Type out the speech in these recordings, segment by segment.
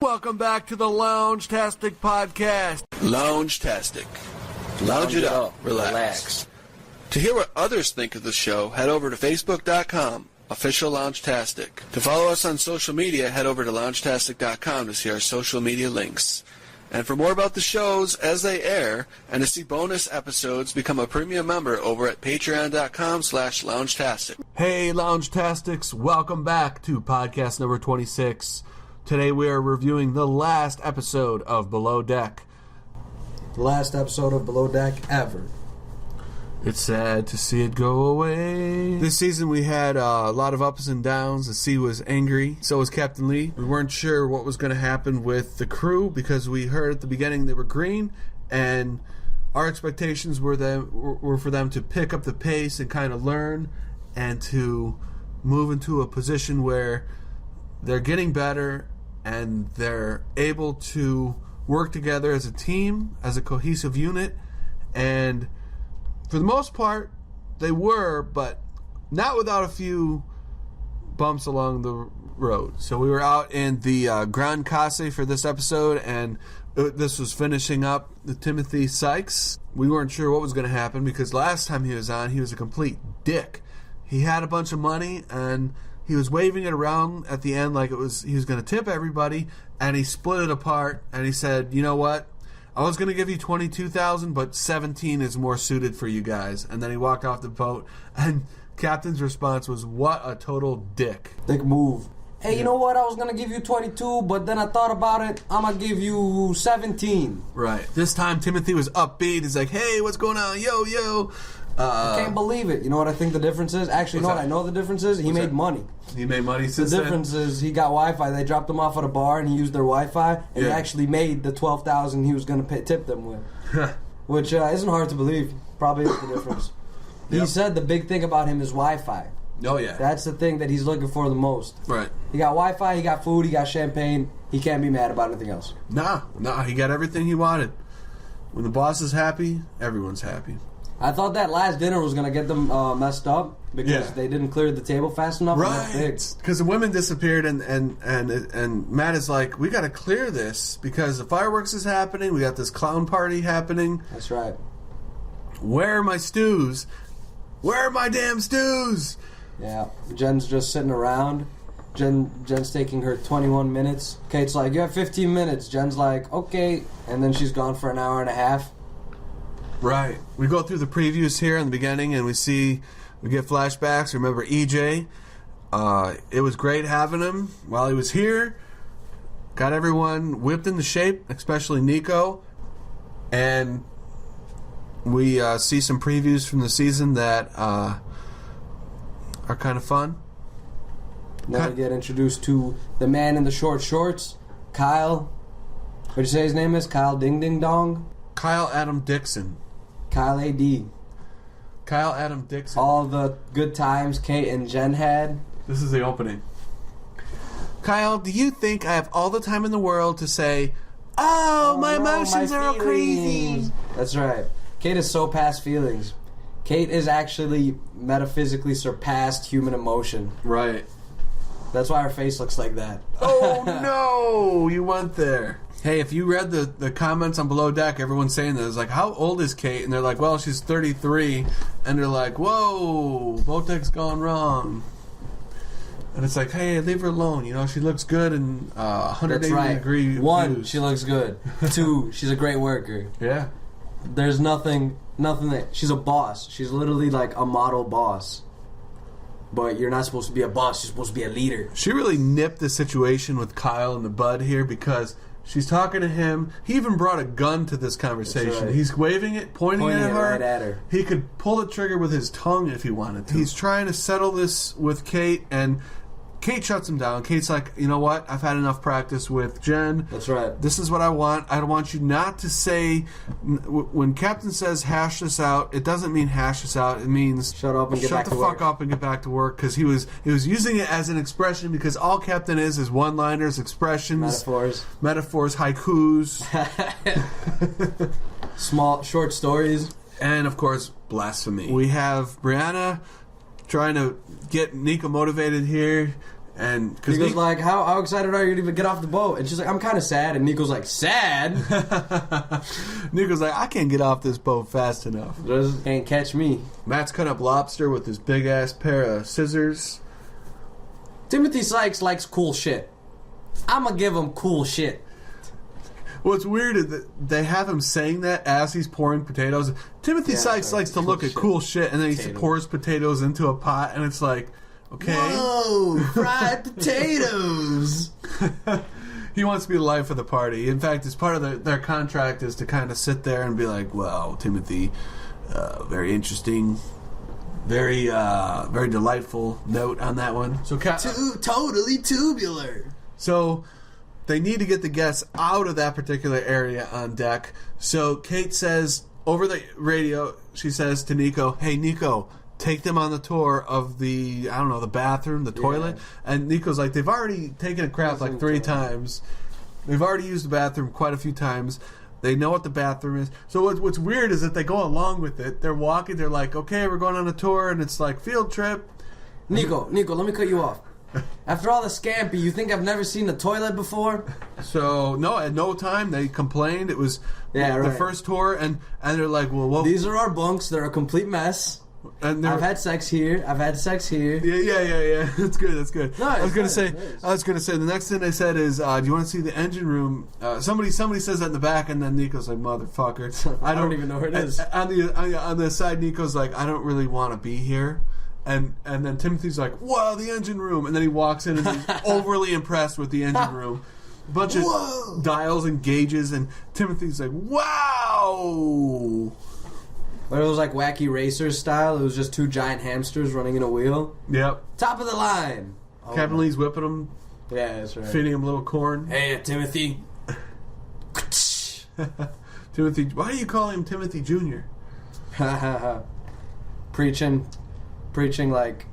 Welcome back to the Loungtastic podcast. Loungtastic. Lounge it up. Relax. To hear what others think of the show, head over to Facebook.com, official Loungtastic. To follow us on social media, head over to Loungtastic.com to see our social media links. And for more about the shows as they air, and to see bonus episodes, become a premium member over at patreon.com/Loungtastic. Hey, Loungtastics, welcome back to podcast number 26. Today we are reviewing the last episode of Below Deck. The last episode of Below Deck ever. It's sad to see it go away. This season we had a lot of ups and downs. The sea was angry. So was Captain Lee. We weren't sure what was going to happen with the crew because we heard at the beginning they were green, and our expectations were for them to pick up the pace and kind of learn and to move into a position where they're getting better and they're able to work together as a team, as a cohesive unit, and for the most part, they were, but not without a few bumps along the road. So we were out in the Grand Casse for this episode, and this was finishing up the Timothy Sykes. We weren't sure what was going to happen because last time he was on, he was a complete dick. He had a bunch of money, and he was waving it around at the end like he was going to tip everybody, and he split it apart, and he said, you know what? I was going to give you $22,000, but 17 is more suited for you guys. And then he walked off the boat, and Captain's response was, what a total dick. Dick move. Hey, you know what? I was going to give you 22, but then I thought about it. I'm going to give you 17. Right. This time, Timothy was upbeat. He's like, hey, what's going on? Yo, yo. I can't believe it. You know what I think the difference is? Actually, you know what I know the difference is? He made money. He made money since The difference is he got Wi-Fi. They dropped him off at a bar, and he used their Wi-Fi, and he actually made the $12,000 he was going to tip them with. Which isn't hard to believe. Probably is the difference. Yep. He said the big thing about him is Wi-Fi. Oh, yeah. That's the thing that he's looking for the most. Right. He got Wi-Fi, he got food, he got champagne. He can't be mad about anything else. Nah, he got everything he wanted. When the boss is happy, everyone's happy. I thought that last dinner was going to get them messed up because they didn't clear the table fast enough. Right. Because the women disappeared, and Matt is like, we got to clear this because the fireworks is happening. We got this clown party happening. That's right. Where are my stews? Where are my damn stews? Yeah. Jen's just sitting around. Jen's taking her 21 minutes. Kate's like, you have 15 minutes. Jen's like, okay. And then she's gone for an hour and a half. Right. We go through the previews here in the beginning, and we get flashbacks. Remember EJ? It was great having him while he was here. Got everyone whipped into shape, especially Nico. And we see some previews from the season that are kind of fun. Now we get introduced to the man in the short shorts, Kyle. What'd you say his name is? Kyle Ding Ding Dong? Kyle Adam Dixon. Kyle A.D. Kyle Adam Dixon. All the good times Kate and Jen had. This is the opening. Kyle, do you think I have all the time in the world to say, oh my emotions are all crazy? That's right. Kate is so past feelings. Kate is actually metaphysically surpassed human emotion. Right. That's why her face looks like that. Oh no, you went there. Hey, if you read the comments on Below Deck, everyone's saying that. It's like, how old is Kate? And they're like, well, she's 33. And they're like, whoa, Below Deck's gone wrong. And it's like, hey, leave her alone. You know, she looks good in 180-degree views. 1, she looks good. 2, she's a great worker. Yeah. There's nothing that... She's a boss. She's literally like a model boss. But you're not supposed to be a boss. You're supposed to be a leader. She really nipped the situation with Kyle in the bud here because... she's talking to him. He even brought a gun to this conversation. Right. He's waving it, pointing it right at her. He could pull the trigger with his tongue if he wanted to. He's trying to settle this with Kate, and Kate shuts him down. Kate's like, you know what? I've had enough practice with Jen. That's right. This is what I want. I want you not to say... when Captain says hash this out, it doesn't mean hash this out. It means shut up and get back to work. Shut the fuck up and get back to work. Because he was using it as an expression because all Captain is one-liners, expressions... Metaphors, haikus. Small, short stories. And, of course, blasphemy. We have Brianna trying to get Nico motivated here. And he goes like, how excited are you to even get off the boat? And she's like, I'm kind of sad. And Nico's like, sad? Nico's like, I can't get off this boat fast enough. Just can't catch me. Matt's cutting up lobster with his big ass pair of scissors. Timothy Sykes likes cool shit. I'm gonna give him cool shit. What's weird is that they have him saying that as he's pouring potatoes. Timothy Sykes likes to look at cool shit, and then he pours potatoes into a pot, and it's like, okay. Whoa, fried potatoes. He wants to be the life of the party. In fact, as part of their contract is to kind of sit there and be like, wow, Timothy, very interesting, very delightful note on that one. So totally tubular. So they need to get the guests out of that particular area on deck. So Kate says over the radio, she says to Nico, hey, Nico, take them on the tour of the bathroom, the toilet. And Nico's like, they've already taken a crap like 3 times. They've already used the bathroom quite a few times. They know what the bathroom is. So what's weird is that they go along with it. They're walking. They're like, okay, we're going on a tour, and it's like field trip. Nico, let me cut you off. After all the scampi, you think I've never seen a toilet before? So, no, at no time they complained. It was the first tour, and they're like, well, what? These are our bunks. They're a complete mess. And I've had sex here. Yeah. That's good. No, I was gonna say the next thing they said is, do you want to see the engine room? Somebody says that in the back, and then Nico's like, motherfucker. I don't even know where it is. On the side, Nico's like, I don't really want to be here. And then Timothy's like, wow, the engine room. And then he walks in and he's overly impressed with the engine room. A bunch of dials and gauges, and Timothy's like, wow. But it was like Wacky Racers style. It was just 2 giant hamsters running in a wheel. Yep. Top of the line. Captain Lee's whipping them. Yeah, that's right. Feeding him a little corn. Hey, Timothy. Timothy. Why do you call him Timothy Jr.? Preaching like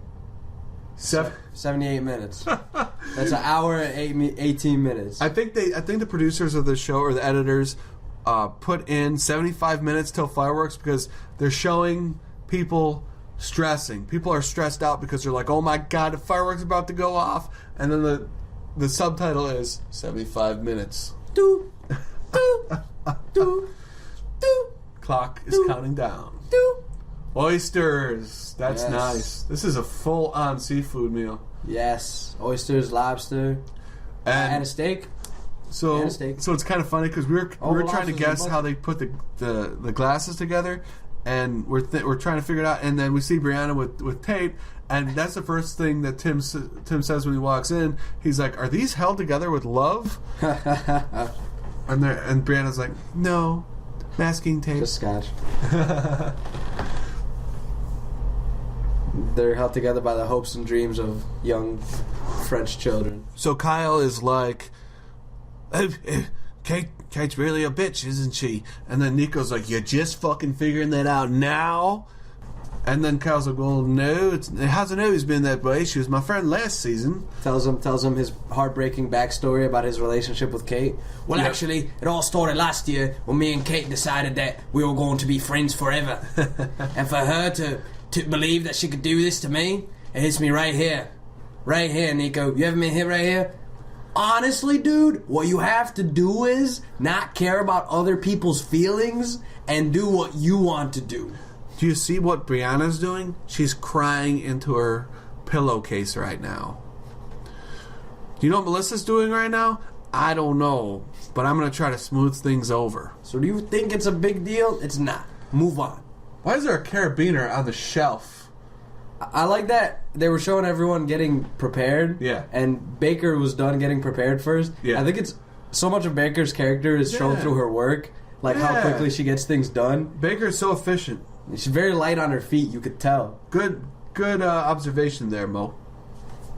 78 minutes. That's an hour and 18 minutes. I think the producers of the show, or the editors, put in 75 minutes till fireworks because they're showing people stressing. People are stressed out because they're like, oh my god, the fireworks are about to go off. And then the subtitle is 75 minutes. Do, do, do, do. Clock is counting down. Do. Oysters. That's nice. This is a full-on seafood meal. Yes. Oysters, lobster, and a steak. So it's kind of funny because we were trying to guess how they put the glasses together, and we're trying to figure it out. And then we see Brianna with tape, and that's the first thing that Tim says when he walks in. He's like, "Are these held together with love?" and Brianna's like, "No, masking tape, just scotch." They're held together by the hopes and dreams of young French children. So Kyle is like, Kate's really a bitch, isn't she? And then Nico's like, you're just fucking figuring that out now? And then Kyle's like, well, no, it hasn't always been that way. She was my friend last season. Tells him his heartbreaking backstory about his relationship with Kate. Well, actually, it all started last year when me and Kate decided that we were going to be friends forever. And for her to believe that she could do this to me, it hits me right here. Right here, Nico. You haven't been hit right here? Honestly, dude, what you have to do is not care about other people's feelings and do what you want to do. Do you see what Brianna's doing? She's crying into her pillowcase right now. Do you know what Melissa's doing right now? I don't know, but I'm going to try to smooth things over. So do you think it's a big deal? It's not. Move on. Why is there a carabiner on the shelf? I like that they were showing everyone getting prepared. Yeah. And Baker was done getting prepared first. Yeah. I think it's so much of Baker's character is shown through her work. Like how quickly she gets things done. Baker's so efficient. She's very light on her feet, you could tell. Good observation there, Mo.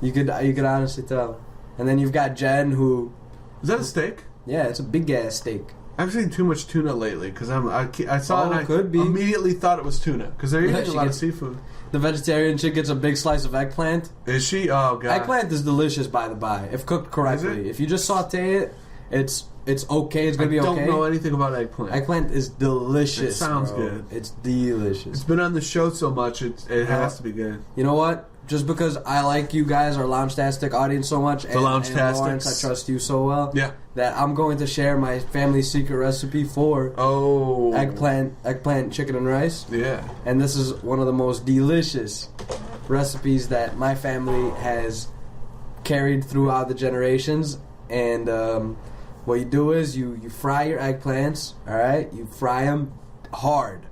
You could honestly tell. And then you've got Jen, who... Is that a steak? Yeah, it's a big-ass steak. I've seen too much tuna lately because I saw it and could be. Immediately thought it was tuna because they're eating a lot of seafood. The vegetarian chick gets a big slice of eggplant. Is she? Oh, God. Eggplant is delicious, by the by, if cooked correctly. If you just saute it, It's okay. It's gonna be okay. I don't know anything about eggplant. Eggplant is delicious. It sounds bro. good. It's delicious. It's been on the show so much, it has to be good. You know what? Just because I like you guys, our Loungtastic audience, so much, and Lawrence, I trust you so well, that I'm going to share my family's secret recipe for eggplant chicken and rice. Yeah. And this is one of the most delicious recipes that my family has carried throughout the generations. And what you do is you fry your eggplants, all right? You fry them hard.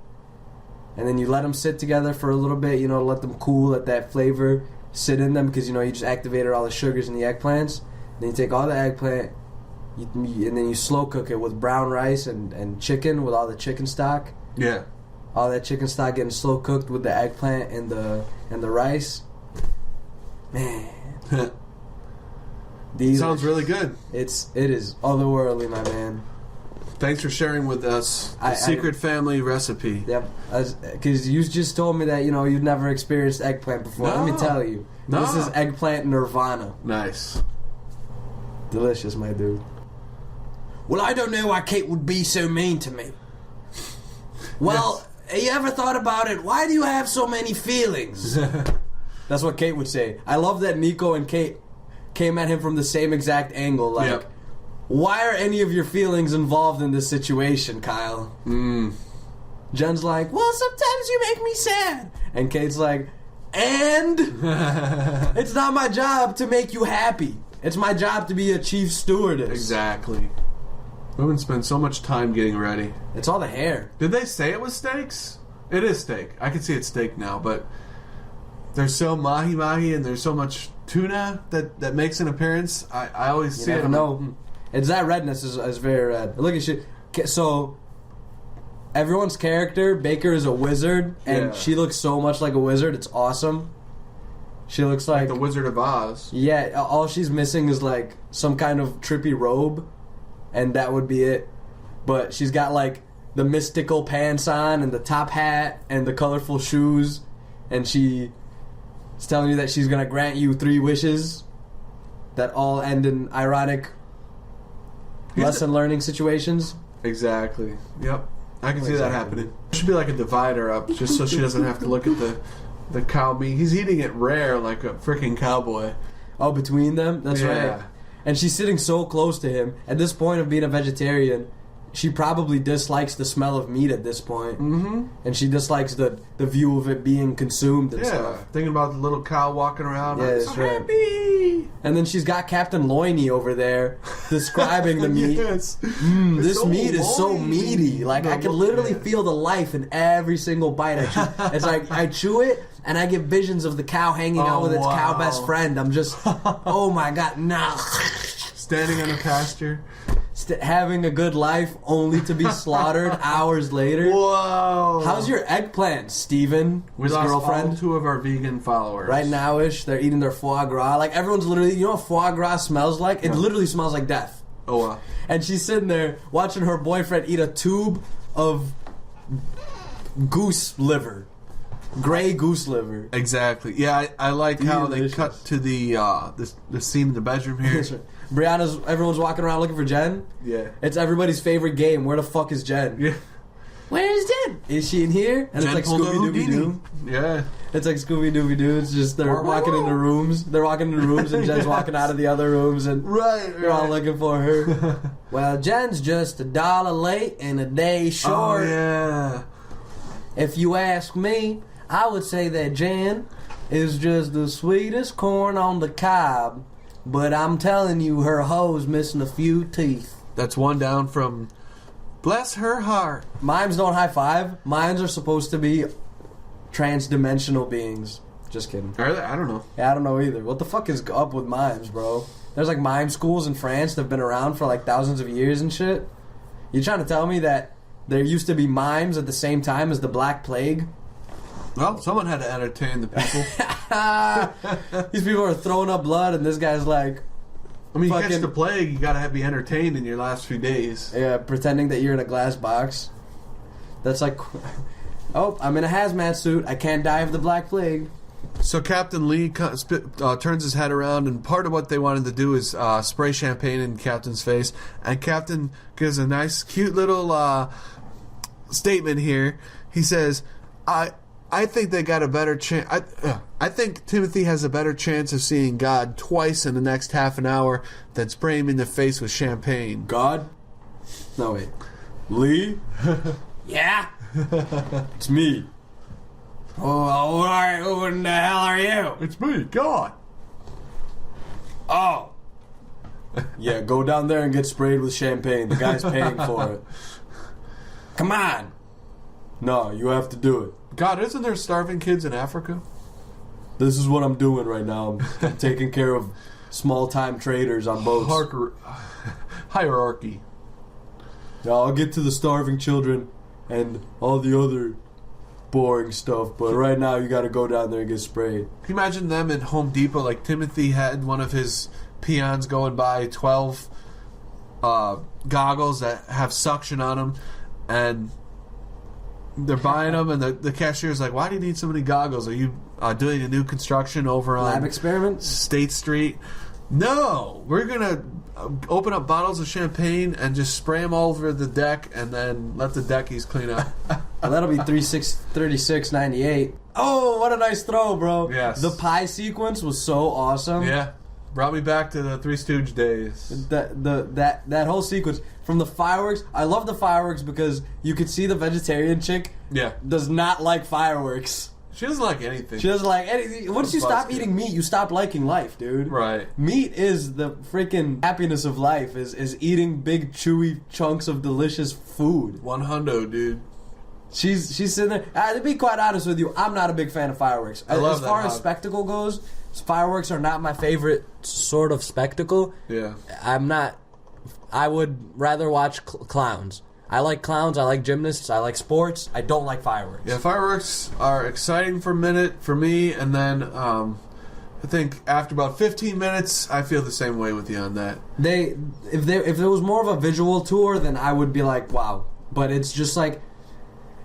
And then you let them sit together for a little bit, let them cool, let that flavor sit in them, because, you just activated all the sugars in the eggplants. Then you take all the eggplant, and then you slow cook it with brown rice and chicken, with all the chicken stock. Yeah. All that chicken stock getting slow cooked with the eggplant and the rice. Man. Sounds really good. It is otherworldly, my man. Thanks for sharing with us the secret family recipe. Yep, because you just told me that you've never experienced eggplant before. No. Let me tell you, this is eggplant nirvana. Nice, delicious, my dude. Well, I don't know why Kate would be so mean to me. Well, you ever thought about it? Why do you have so many feelings? That's what Kate would say. I love that Nico and Kate came at him from the same exact angle. Like, yep. Why are any of your feelings involved in this situation, Kyle? Jen's like, well, sometimes you make me sad. And Kate's like, and? It's not my job to make you happy. It's my job to be a chief stewardess. Exactly. Women spend so much time getting ready. It's all the hair. Did they say it was steaks? It is steak. I can see it's steak now, but there's so mahi-mahi and there's so much tuna that makes an appearance. I always see it. You never know. It's that redness is very red. Look at shit. So everyone's character, Baker, is a wizard, and she looks so much like a wizard. It's awesome. She looks like the Wizard of Oz. Yeah, all she's missing is like some kind of trippy robe, and that would be it. But she's got like the mystical pants on and the top hat and the colorful shoes, and she's telling you that she's gonna grant you 3 wishes that all end in ironic lesson learning situations. Exactly. Yep. I can see that happening. There should be like a divider up just so she doesn't have to look at the cow meat. He's eating it rare like a freaking cowboy. Oh, between them? That's right. And she's sitting so close to him. At this point of being a vegetarian, she probably dislikes the smell of meat at this point. Mm-hmm. And she dislikes the view of it being consumed and stuff. Thinking about the little cow walking around. Yeah, that's right. Happy. And then she's got Captain Loiny over there describing the meat. Yes. This so meat is so meaty. Like, I can literally feel the life in every single bite I chew. It's like, I chew it, and I get visions of the cow hanging out with its cow best friend. I'm just, oh my God, nah. Standing on a pasture. Having a good life only to be slaughtered hours later. Whoa. How's your eggplant, Steven? We lost all 2 of our vegan followers. Right now-ish, they're eating their foie gras. Like, everyone's literally, you know what foie gras smells like? It literally smells like death. Oh, wow. And she's sitting there watching her boyfriend eat a tube of goose liver. Gray goose liver. Exactly. Yeah, I like how they cut to the scene in the bedroom here. Everyone's walking around looking for Jen. Yeah. It's everybody's favorite game. Where the fuck is Jen? Yeah. Where's Jen? Is she in here? And Jen, it's like Scooby-Dooby-Doo. Yeah. It's like Scooby-Dooby-Doo. It's just they're walking into rooms. They're walking into rooms and Jen's walking out of the other rooms and they're all looking for her. Well, Jen's just $1 late and a day short. Oh, yeah. If you ask me, I would say that Jen is just the sweetest corn on the cob. But I'm telling you, her hoe's missing a few teeth. That's one down from bless her heart. Mimes don't high five. Mimes are supposed to be trans-dimensional beings. Just kidding. Are they? I don't know. Yeah, I don't know either. What the fuck is up with mimes, bro? There's like mime schools in France that have been around for like thousands of years and shit. You trying to tell me that there used to be mimes at the same time as the Black Plague? Well, someone had to entertain the people. These people are throwing up blood, and this guy's like... I mean, you catch the plague, you gotta be entertained in your last few days. Yeah, pretending that you're in a glass box. That's like... Oh, I'm in a hazmat suit. I can't die of the Black Plague. So Captain Lee turns his head around, and part of what they wanted to do is spray champagne in Captain's face. And Captain gives a nice, cute little statement here. He says, I think they got a better chance. I think Timothy has a better chance of seeing God twice in the next half an hour than spraying him in the face with champagne. God? No, wait. Lee? Yeah? It's me. Oh, who in the hell are you? It's me, God. Oh. Yeah, go down there and get sprayed with champagne. The guy's paying for it. Come on. No, you have to do it. God, isn't there starving kids in Africa? This is what I'm doing right now. I'm taking care of small-time traders on boats. Hierarchy. Yeah, I'll get to the starving children and all the other boring stuff, but right now you gotta go down there and get sprayed. Can you imagine them in Home Depot? Like Timothy had one of his peons going by 12 goggles that have suction on them, and they're buying them, and the cashier's like, why do you need so many goggles? Are you doing a new construction over on Lab experiments? State Street? No, we're going to open up bottles of champagne and just spray them all over the deck and then let the deckies clean up. Well, that'll be 36.98. Oh, what a nice throw, bro. Yes. The pie sequence was so awesome. Yeah. Brought me back to the Three Stooge days. That whole sequence from the fireworks. I love the fireworks because you could see the vegetarian chick. Yeah. Does not like fireworks. She doesn't like anything. She doesn't like anything. Once you stop eating meat, you stop liking life, dude. Right. Meat is the freaking happiness of life. Is eating big chewy chunks of delicious food. 100, dude. She's sitting there. To be quite honest with you, I'm not a big fan of fireworks. I love as far as spectacle goes, fireworks are not my favorite sort of spectacle. Yeah. I'm not. I would rather watch clowns. I like clowns. I like gymnasts. I like sports. I don't like fireworks. Yeah, fireworks are exciting for a minute for me, and then I think after about 15 minutes, I feel the same way with you on that. If there was more of a visual tour, then I would be like, wow. But it's just like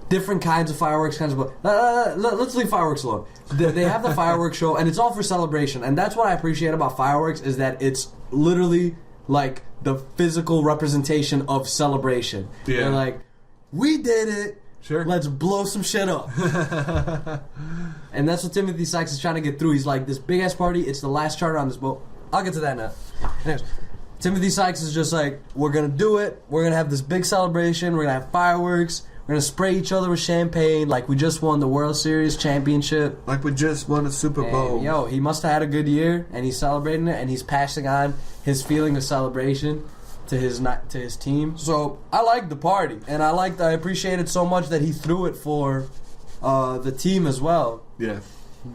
different kinds of fireworks, let's leave fireworks alone. They have the fireworks show, and it's all for celebration. And that's what I appreciate about fireworks is that it's literally like the physical representation of celebration. Yeah. They're like, we did it. Sure. Let's blow some shit up. And that's what Timothy Sykes is trying to get through. He's like, this big ass party, it's the last charter on this boat. I'll get to that now. Anyways, Timothy Sykes is just like, we're gonna do it. We're gonna have this big celebration. We're gonna have fireworks. We're gonna spray each other with champagne like we just won the World Series championship. Like we just won a Super Bowl. And, he must have had a good year, and he's celebrating it, and he's passing on his feeling of celebration to his team. So I like the party, and I appreciate it so much that he threw it for the team as well. Yeah.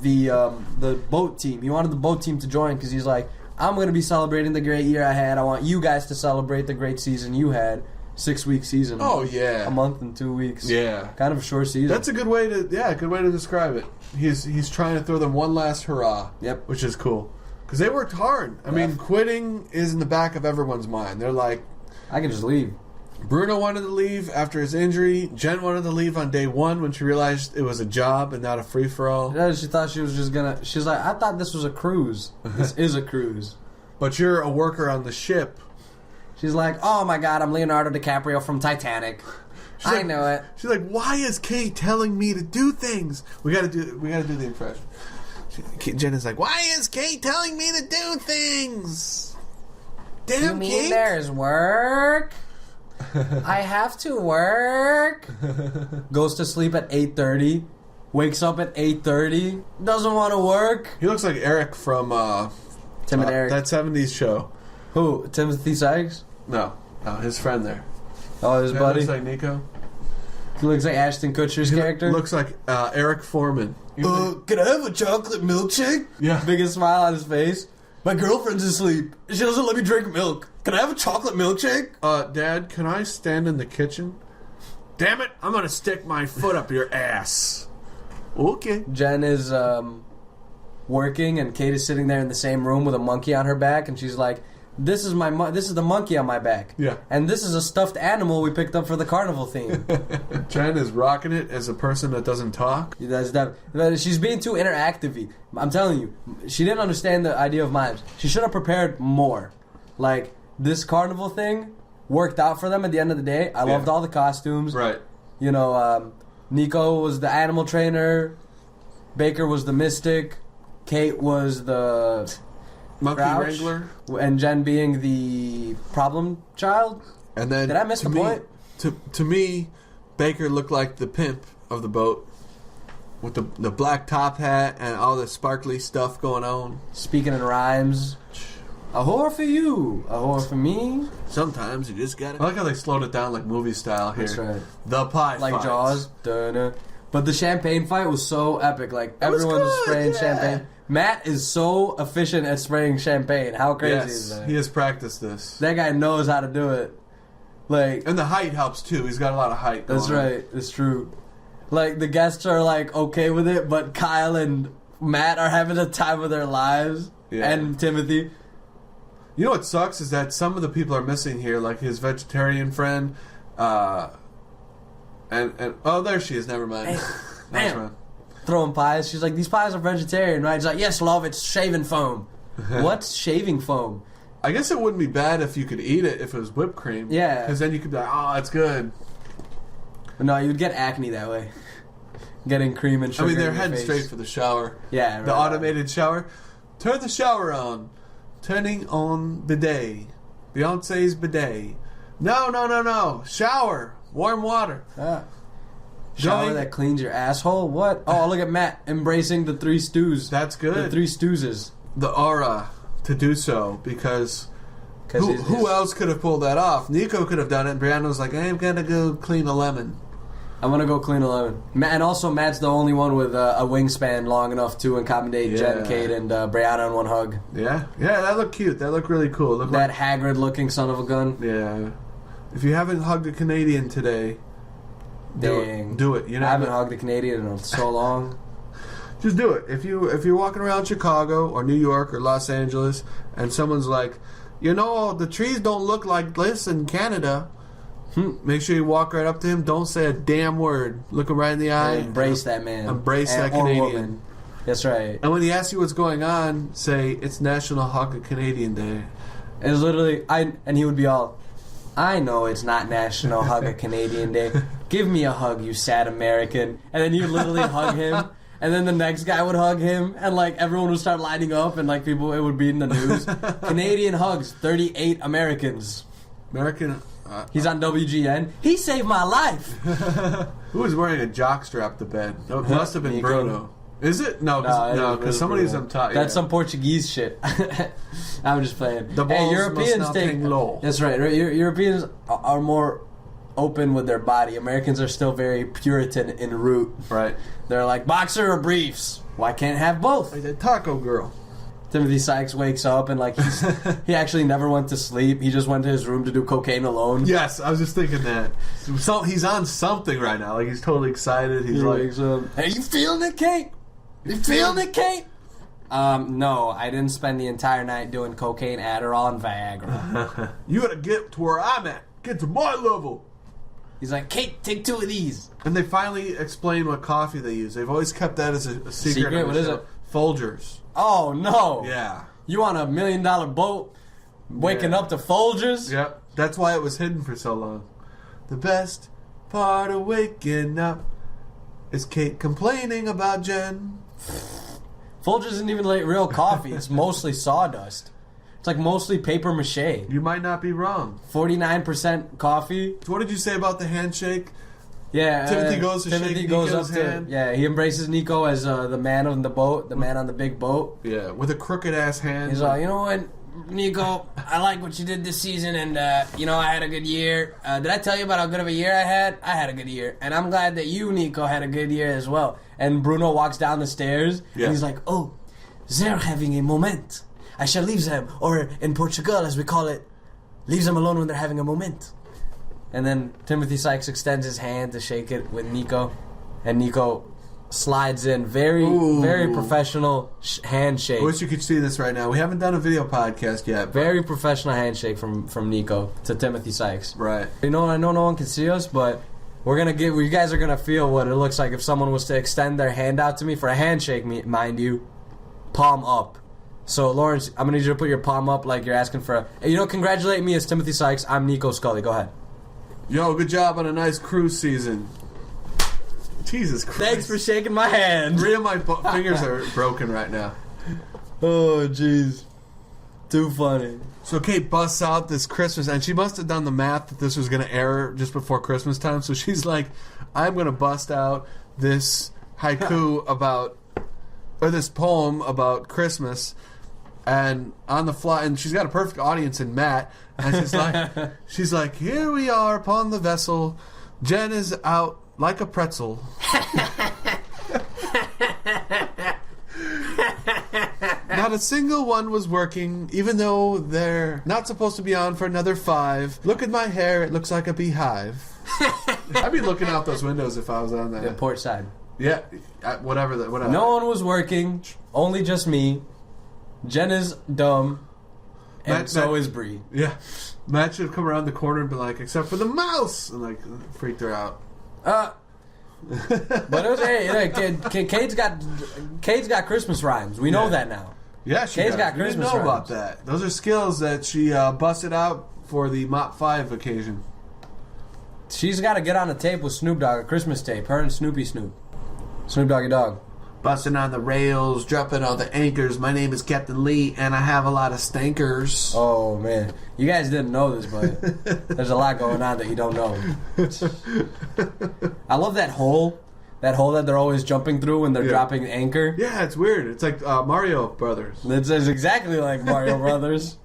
The boat team. He wanted the boat team to join because he's like, I'm gonna be celebrating the great year I had. I want you guys to celebrate the great season you had. 6-week season. Oh yeah, a month and 2 weeks. Yeah, kind of a short season. That's a good way to describe it. He's trying to throw them one last hurrah. Yep, which is cool because they worked hard. I mean, quitting is in the back of everyone's mind. They're like, I can just leave. Bruno wanted to leave after his injury. Jen wanted to leave on day one when she realized it was a job and not a free for all. Yeah, she thought she was just gonna. She's like, I thought this was a cruise. This is a cruise. But you're a worker on the ship. She's like, oh my god, I'm Leonardo DiCaprio from Titanic. I know it. She's like, why is Kate telling me to do things? We gotta do the impression. Jen is like, why is Kate telling me to do things? Damn, you mean Kate. There's work? I have to work. Goes to sleep at 8:30. Wakes up at 8:30. Doesn't want to work. He looks like Eric from Tim and Eric. That 70s show. Who? Timothy Sykes? No, his friend there. Oh, his buddy? Looks like Nico. He looks like Ashton Kutcher's character? Looks like Eric Foreman. Can I have a chocolate milkshake? Yeah. Biggest smile on his face. My girlfriend's asleep. She doesn't let me drink milk. Can I have a chocolate milkshake? Dad, can I stand in the kitchen? Damn it, I'm gonna stick my foot up your ass. Okay. Jen is working, and Kate is sitting there in the same room with a monkey on her back, and she's like, this is this is the monkey on my back. Yeah. And this is a stuffed animal we picked up for the carnival theme. Jen is rocking it as a person that doesn't talk. She's being too interactive-y. I'm telling you, she didn't understand the idea of mimes. She should have prepared more. Like, this carnival thing worked out for them at the end of the day. I loved all the costumes. Right. You know, Nico was the animal trainer. Baker was the mystic. Kate was the monkey Crouch, wrangler. And Jen being the problem child. And then did I miss the point? To me, Baker looked like the pimp of the boat with the black top hat and all the sparkly stuff going on. Speaking in rhymes. A whore for you, a whore for me. Sometimes you just gotta. I like how they slowed it down like movie style here. That's right. The pie like fights. Jaws. Dun-dun. But the champagne fight was so epic. Like, everyone was spraying champagne. Matt is so efficient at spraying champagne. How crazy is that? He has practiced this. That guy knows how to do it. Like, and the height helps too. He's got a lot of height. That's right. It's true. Like, the guests are like okay with it, but Kyle and Matt are having the time of their lives. Yeah. And Timothy. You know what sucks is that some of the people are missing here, like his vegetarian friend, and oh, there she is. Never mind. Hey, throwing pies. She's like, these pies are vegetarian, right? He's like, yes, love, it's shaving foam. What's shaving foam? I guess it wouldn't be bad if you could eat it if it was whipped cream. Yeah. Because then you could be like, oh, it's good. But no, you'd get acne that way. Getting cream and sugar. I mean, they're in your heading face. straight for the shower. Yeah, right. The automated shower. Turn the shower on. Turning on bidet. Beyonce's bidet. No. Shower. Warm water. Shower that cleans your asshole? What? Oh, look at Matt embracing the three stews. That's good. The three stewses. The aura to do so, because who else could have pulled that off? Nico could have done it, and Brianna was like, I'm going to go clean a lemon. I'm going to go clean a lemon. And also, Matt's the only one with a wingspan long enough to accommodate Jen, Kate, and Brianna in one hug. Yeah, that looked cute. That looked really cool. Looked that Hagrid-looking son of a gun. Yeah. If you haven't hugged a Canadian today, do it. You know, I haven't hugged a Canadian in so long. Just do it. If you're walking around Chicago or New York or Los Angeles, and someone's like, the trees don't look like this in Canada. Make sure you walk right up to him. Don't say a damn word. Look him right in the eye. And embrace that man. Embrace that Canadian. Woman. That's right. And when he asks you what's going on, say it's National Hug a Canadian Day. It's literally and he would be all, I know it's not National Hug a Canadian Day. Give me a hug, you sad American. And then you literally hug him. And then the next guy would hug him, and like everyone would start lining up, and like people, it would be in the news. Canadian hugs 38 Americans. He's on WGN. He saved my life. Who was wearing a jockstrap to bed? It must have been Bruno. Is it? No, because somebody's on top. That's some Portuguese shit. I'm just playing. The balls Europeans take low. That's right. Europeans are more open with their body. Americans are still very Puritan in root. Right. They're like, boxer or briefs? Why can't have both? Like the taco girl. Timothy Sykes wakes up and like he actually never went to sleep. He just went to his room to do cocaine alone. Yes, I was just thinking that. So he's on something right now. Like he's totally excited. He wakes up. Hey, you feeling it, Kate? You feeling it, Kate? No, I didn't spend the entire night doing cocaine, Adderall, and Viagra. You gotta get to where I'm at. Get to my level. He's like, Kate, take 2 of these. And they finally explain what coffee they use. They've always kept that as a secret. What is it? Folgers. Oh, no. Yeah. You on a $1 million boat waking up to Folgers? Yep. That's why it was hidden for so long. The best part of waking up is Kate complaining about Jen. Folgers isn't even like real coffee. It's mostly sawdust. It's like mostly paper mache. You might not be wrong. 49% coffee. So what did you say about the handshake? Yeah, Timothy goes to shake Nico's hand. Yeah, he embraces Nico as the man on the boat, the man on the big boat. Yeah, with a crooked ass hand. He's like, you know what, Nico, I like what you did this season, and I had a good year. Did I tell you about how good of a year I had? I had a good year, and I'm glad that you, Nico, had a good year as well. And Bruno walks down the stairs, and he's like, oh, they're having a moment. I shall leave them, or in Portugal, as we call it, leave them alone when they're having a moment. And then Timothy Sykes extends his hand to shake it with Nico, and Nico slides in. Very professional handshake. I wish you could see this right now. We haven't done a video podcast yet. Very professional handshake from Nico to Timothy Sykes. Right. You know, I know no one can see us, but we're gonna give. You guys are gonna feel what it looks like if someone was to extend their hand out to me for a handshake. Mind you, palm up. So Lawrence, I'm gonna need you to put your palm up like you're asking for a. Congratulate me as Timothy Sykes. I'm Nico Scully. Go ahead. Yo, good job on a nice cruise season. Jesus Christ. Thanks for shaking my hand. 3 of my fingers are broken right now. Oh, jeez. Too funny. So Kate busts out this Christmas, and she must have done the math that this was going to air just before Christmas time. So she's like, I'm going to bust out this haiku or this poem about Christmas. And on the fly, and she's got a perfect audience in Matt. And she's like, here we are upon the vessel. Jen is out like a pretzel. Not a single one was working, even though they're not supposed to be on for another 5. Look at my hair, it looks like a beehive. I'd be looking out those windows if I was on that. The port side. Yeah, whatever. No one was working, only just me. Jen is dumb, and so is Bree. Yeah. Matt should come around the corner and be like, except for the mouse! And freaked her out. But it was Kate's got Christmas rhymes. We know that now. Yeah, Kate's got Christmas rhymes. Know rhymes. about that. Those are skills that she busted out for the Mop 5 occasion. She's got to get on a tape with Snoop Dogg, a Christmas tape. Her and Snoop Doggy Dogg. Busting on the rails, dropping all the anchors. My name is Captain Lee, and I have a lot of stankers. Oh, man. You guys didn't know this, but there's a lot going on that you don't know. I love that hole that they're always jumping through when they're dropping anchor. Yeah, it's weird. It's like Mario Brothers. It's exactly like Mario Brothers.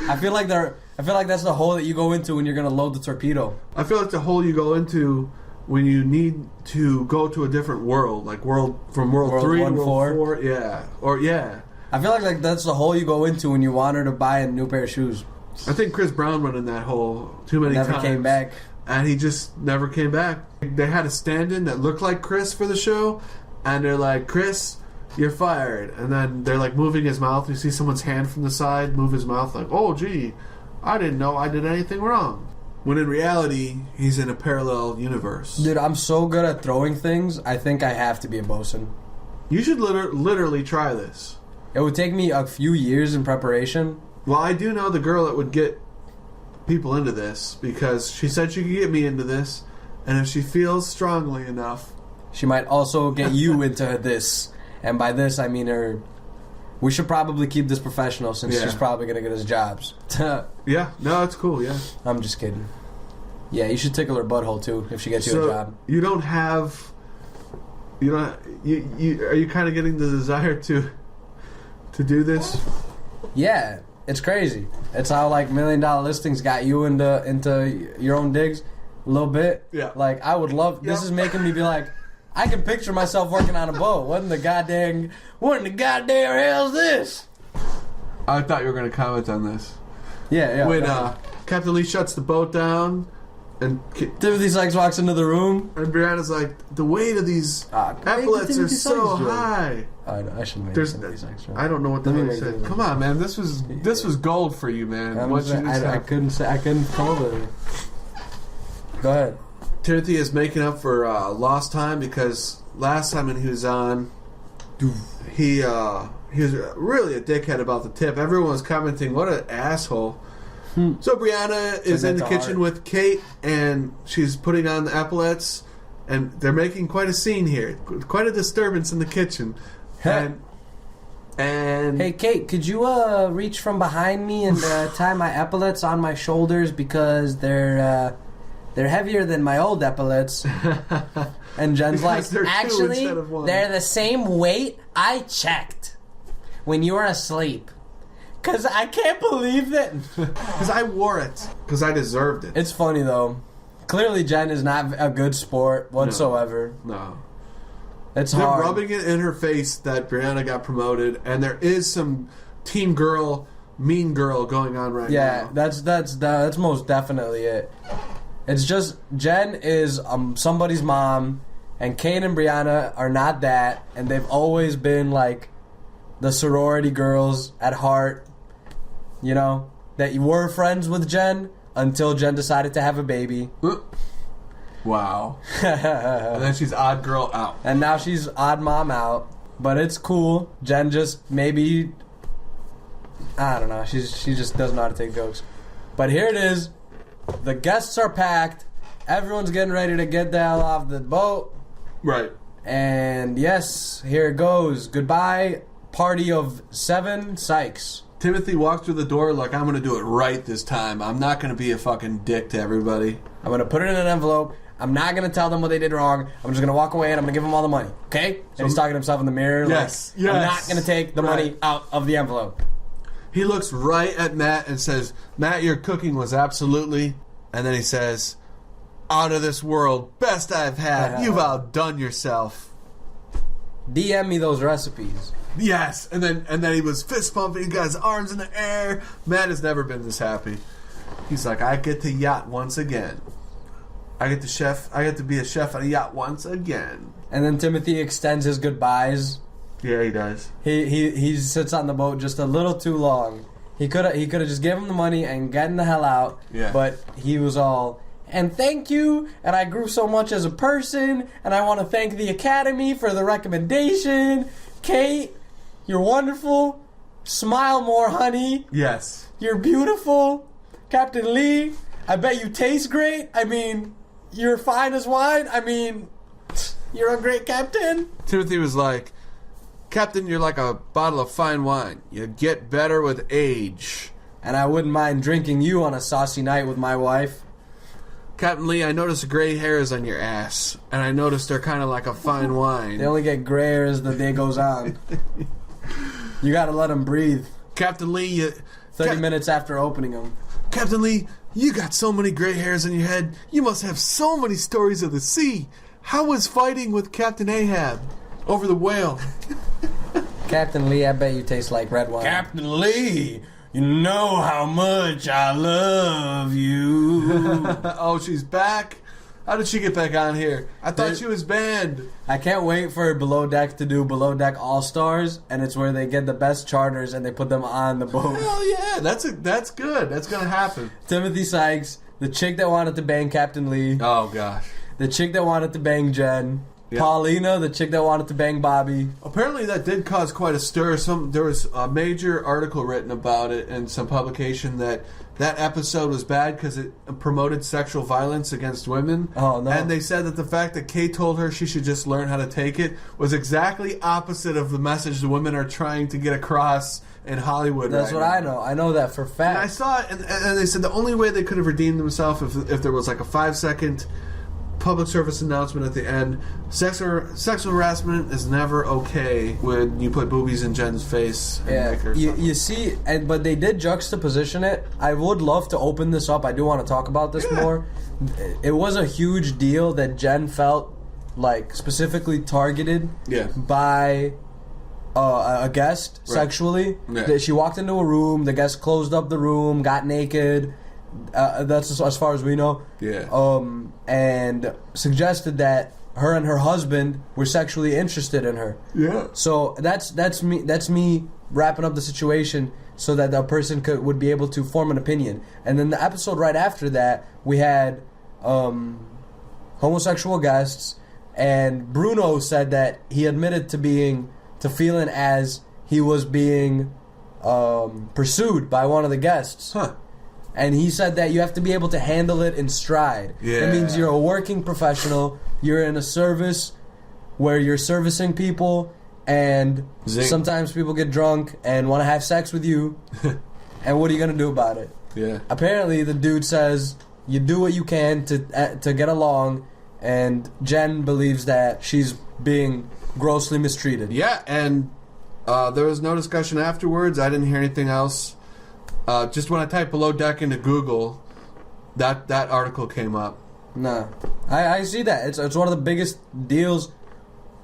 I feel like that's the hole that you go into when you're going to load the torpedo. I feel like the hole you go into when you need to go to a different world, like World 3 to World 4. Yeah. I feel like that's the hole you go into when you want her to buy a new pair of shoes. I think Chris Brown went in that hole too many times. Never came back. And he just never came back. They had a stand-in that looked like Chris for the show, and they're like, Chris, you're fired. And then they're like moving his mouth. You see someone's hand from the side move his mouth like, oh, gee, I didn't know I did anything wrong. When in reality, he's in a parallel universe. Dude, I'm so good at throwing things, I think I have to be a bosun. You should literally try this. It would take me a few years in preparation. Well, I do know the girl that would get people into this, because she said she could get me into this, and if she feels strongly enough, she might also get you into this. And by this, I mean her. We should probably keep this professional, since she's probably going to get us jobs. Yeah, no, it's cool, yeah. I'm just kidding. Yeah, you should tickle her butthole, too, if she gets you a job. You don't have... are you kind of getting the desire to do this? Yeah, it's crazy. It's how, like, $1 Million Listings got you into your own digs a little bit. Yeah. Like, I would love... This is making me be like... I can picture myself working on a boat. What in the goddamn hell is this? I thought you were going to comment on this. Yeah. When Captain Lee shuts the boat down, and Timothy Sykes walks into the room, and Brianna's like, the weight of these epaulets are so high. I should make Timothy Sykes. I don't know what the hell you said. Come on, man. This was gold for you, man. I couldn't come up with it. Go ahead. Timothy is making up for lost time, because last time when he was on, he was really a dickhead about the tip. Everyone was commenting, what an asshole. So Brianna is in the kitchen with Kate, and she's putting on the epaulets, and they're making quite a scene here. Quite a disturbance in the kitchen. And hey, Kate, could you reach from behind me and tie my epaulets on my shoulders, because they're heavier than my old epaulets. And Jen's like, actually, they're the same weight. I checked when you were asleep. Because I can't believe that. Because I wore it. Because I deserved it. It's funny, though. Clearly, Jen is not a good sport whatsoever. No. It's hard. They're rubbing it in her face that Brianna got promoted, and there is some teen girl, mean girl going on right now. Yeah, that's most definitely it. It's just Jen is somebody's mom, And Kane and Brianna are not that, and they've always been like the sorority girls at heart. You know, that you were friends with Jen until Jen decided to have a baby. Wow. And then she's odd girl out. And now she's odd mom out. But it's cool. Jen just maybe, I don't know. She just doesn't know how to take jokes. But here it is. The guests are packed. Everyone's getting ready to get the hell off the boat. Right. And yes, here it goes. Goodbye, party of 7 Sykes. Timothy walked through the door like, I'm going to do it right this time. I'm not going to be a fucking dick to everybody. I'm going to put it in an envelope. I'm not going to tell them what they did wrong. I'm just going to walk away and I'm going to give them all the money. Okay? And he's talking to himself in the mirror. Yes. Like, I'm not going to take the money out of the envelope. He looks right at Matt and says, Matt, your cooking was absolutely... And then he says, out of this world, best I've had. You've outdone yourself. DM me those recipes. Yes. And then he was fist pumping. He got his arms in the air. Matt has never been this happy. He's like, I get to yacht once again. I get to be a chef on a yacht once again. And then Timothy extends his goodbyes. Yeah, he does. He sits on the boat just a little too long. He could have just given him the money and gotten the hell out. Yeah. But he was all, and thank you, and I grew so much as a person, and I want to thank the Academy for the recommendation. Kate, you're wonderful. Smile more, honey. Yes. You're beautiful. Captain Lee, I bet you taste great. I mean, you're fine as wine. I mean, you're a great captain. Timothy was like, Captain, you're like a bottle of fine wine. You get better with age. And I wouldn't mind drinking you on a saucy night with my wife. Captain Lee, I noticed gray hairs on your ass. And I noticed they're kind of like a fine wine. They only get grayer as the day goes on. You gotta let them breathe. Captain Lee, 30 minutes after opening them. Captain Lee, you got so many gray hairs on your head. You must have so many stories of the sea. How was fighting with Captain Ahab over the whale? Captain Lee, I bet you taste like red wine. Captain Lee, you know how much I love you. Oh, she's back? How did she get back on here? I thought she was banned. I can't wait for Below Deck to do Below Deck All-Stars, and it's where they get the best charters and they put them on the boat. Hell yeah, that's good. That's going to happen. Timothy Sykes, the chick that wanted to bang Captain Lee. Oh, gosh. The chick that wanted to bang Jen. Yep. Paulina, the chick that wanted to bang Bobby. Apparently that did cause quite a stir. There was a major article written about it in some publication that episode was bad because it promoted sexual violence against women. Oh, no. And they said that the fact that Kate told her she should just learn how to take it was exactly opposite of the message the women are trying to get across in Hollywood. That's what I know. I know that for fact. And I saw it, and they said the only way they could have redeemed themselves if there was like a 5-second public service announcement at the end. Sexual harassment is never okay when you put boobies in Jen's face. And make her you see, but they did juxtaposition it. I would love to open this up. I do want to talk about this more. It was a huge deal that Jen felt like specifically targeted by a guest sexually. That she walked into a room, the guest closed up the room, got naked. That's as far as we know. And suggested that her and her husband were sexually interested in her. Yeah. So that's me wrapping up the situation so that the person would be able to form an opinion. And then the episode right after that, we had homosexual guests, and Bruno said that he admitted to feeling as he was being pursued by one of the guests. Huh. And he said that you have to be able to handle it in stride. Yeah. That means you're a working professional. You're in a service where you're servicing people, and sometimes people get drunk and want to have sex with you. And what are you going to do about it? Yeah. Apparently, the dude says you do what you can to get along, and Jen believes that she's being grossly mistreated. Yeah, and there was no discussion afterwards. I didn't hear anything else. Just when I typed Below Deck into Google, that article came up. No, I see that. It's one of the biggest deals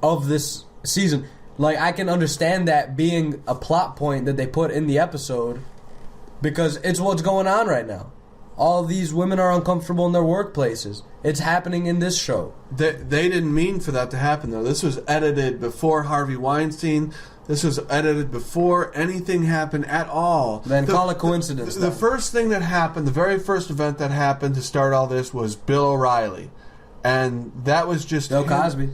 of this season. Like, I can understand that being a plot point that they put in the episode because it's what's going on right now. all these women are uncomfortable in their workplaces. It's happening in this show. They didn't mean for that to happen, though. This was edited before Harvey Weinstein. This was edited before anything happened at all. Then call it coincidence. The first thing that happened, the very first event that happened to start all this was Bill O'Reilly. And that was just... Bill Cosby.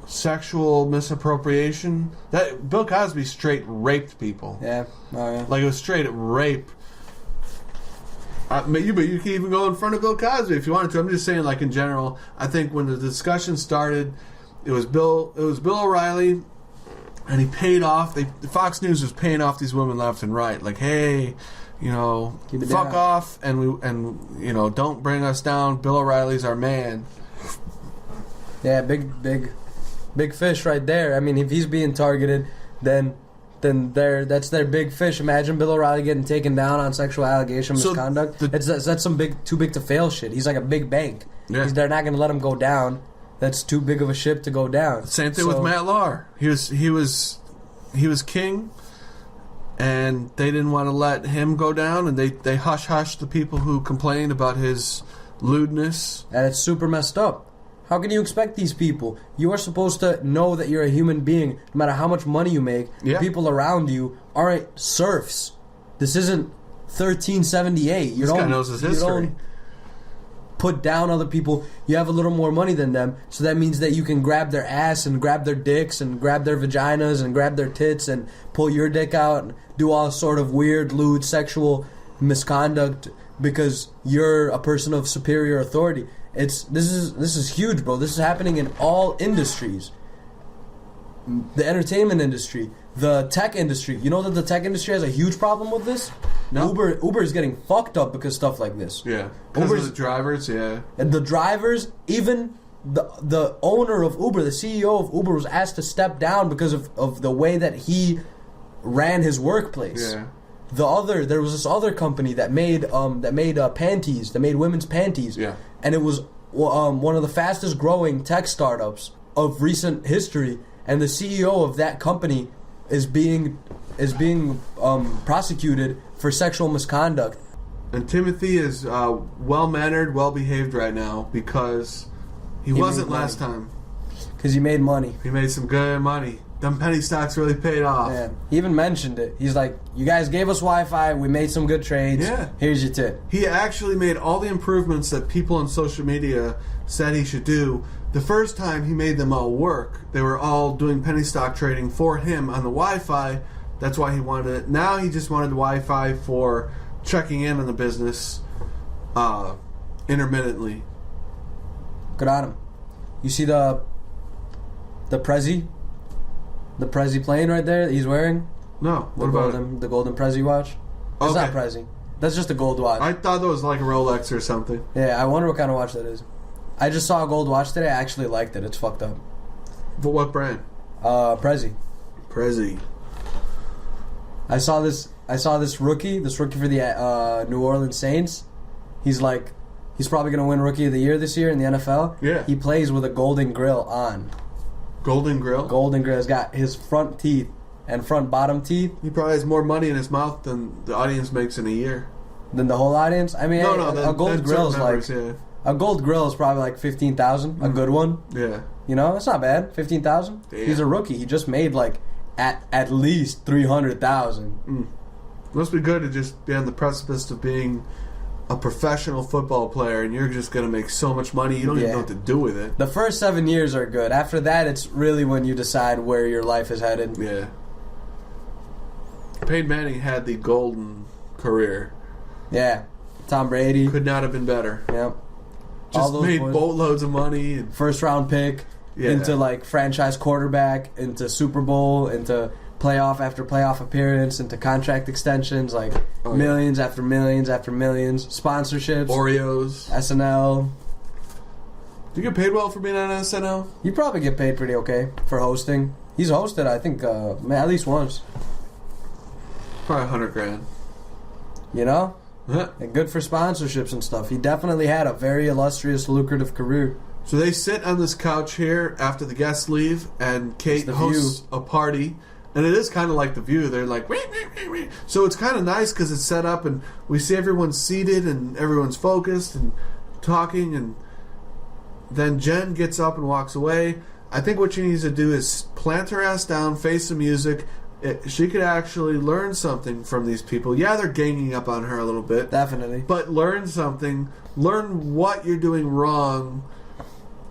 Sexual misappropriation. That Bill Cosby straight raped people. Yeah. Oh, yeah. Like, it was straight rape. But you can even go in front of Bill Cosby if you wanted to. I'm just saying, like, in general, I think when the discussion started, it was Bill O'Reilly, and he paid off. Fox News was paying off these women left and right. Like, hey, fuck down. off, and don't bring us down. Bill O'Reilly's our man. Yeah, big fish right there. I mean, if he's being targeted, then that's their big fish. Imagine Bill O'Reilly getting taken down on sexual allegation misconduct. That's some too big to fail shit. He's like a big bank. Yeah. They're not going to let him go down. That's too big of a ship to go down. Same thing with Matt Lauer. He was king, and they didn't want to let him go down, and they hush the people who complained about his lewdness. And it's super messed up. How can you expect these people? You are supposed to know that you're a human being, no matter how much money you make. Yeah. The people around you aren't serfs. This isn't 1378. This guy knows his history. You don't put down other people. You have a little more money than them, so that means that you can grab their ass and grab their dicks and grab their vaginas and grab their tits and pull your dick out and do all sort of weird, lewd, sexual misconduct because you're a person of superior authority. This is huge, bro. This is happening in all industries. The entertainment industry, the tech industry. You know that the tech industry has a huge problem with this? No. Uber is getting fucked up because stuff like this. Yeah. Because of the drivers, yeah. And the drivers, even the owner of Uber, the CEO of Uber was asked to step down because of the way that he ran his workplace. Yeah. There was this other company that made panties, that made women's panties. Yeah. And it was one of the fastest growing tech startups of recent history, and the CEO of that company is being prosecuted for sexual misconduct. And Timothy is well-mannered, well-behaved right now because he wasn't last time. Because he made money. He made some good money. Them penny stocks really paid off. Yeah. He even mentioned it. He's like, you guys gave us Wi-Fi, we made some good trades. Yeah. Here's your tip. He actually made all the improvements that people on social media said he should do. The first time he made them all work. They were all doing penny stock trading for him on the Wi-Fi. That's why he wanted it. Now he just wanted the Wi-Fi for checking in on the business intermittently. Good on him. You see the Prezi? The Prezi plane right there that he's wearing? No. What about it? The golden Prezi watch? It's Okay. not Prezi. That's just a gold watch. I thought that was like a Rolex or something. Yeah, I wonder what kind of watch that is. I just saw a gold watch today. I actually liked it. It's fucked up. But what brand? Prezi. Prezi. I saw this rookie for the New Orleans Saints. He's probably going to win Rookie of the Year this year in the NFL. Yeah. He plays with a golden grill on. Golden grill? Golden grill. He's got his front teeth and front bottom teeth. He probably has more money in his mouth than the audience makes in a year. Than the whole audience? I mean, a gold grill is members, like... Yeah. A gold grill is probably like $15,000. A good one. Yeah. You know, that's not bad. $15,000. He's a rookie. He just made like at least $300,000. Must be good to just be on the precipice of being a professional football player, and you're just going to make so much money you don't even know what to do with it. The first 7 years are good. After that, it's really when you decide where your life is headed. Yeah. Peyton Manning had the golden career. Yeah. Tom Brady. Could not have been better. Yep. Just made boatloads of money. And first round pick into like franchise quarterback, into Super Bowl, into playoff after playoff appearance, into contract extensions, like millions after millions after millions. Sponsorships. Oreos. SNL. Do you get paid well for being on SNL? You probably get paid pretty okay for hosting. He's hosted, I think, at least once. Probably $100,000. You know? Yeah. And good for sponsorships and stuff. He definitely had a very illustrious, lucrative career. So they sit on this couch here after the guests leave, and Kate hosts a party And it is kind of like The View. They're like, wee, wee, wee, wee. So it's kind of nice because it's set up and we see everyone seated and everyone's focused and talking. And then Jen gets up and walks away. I think what she needs to do is plant her ass down, face the music. She could actually learn something from these people. Yeah, they're ganging up on her a little bit. Definitely. But learn something. Learn what you're doing wrong.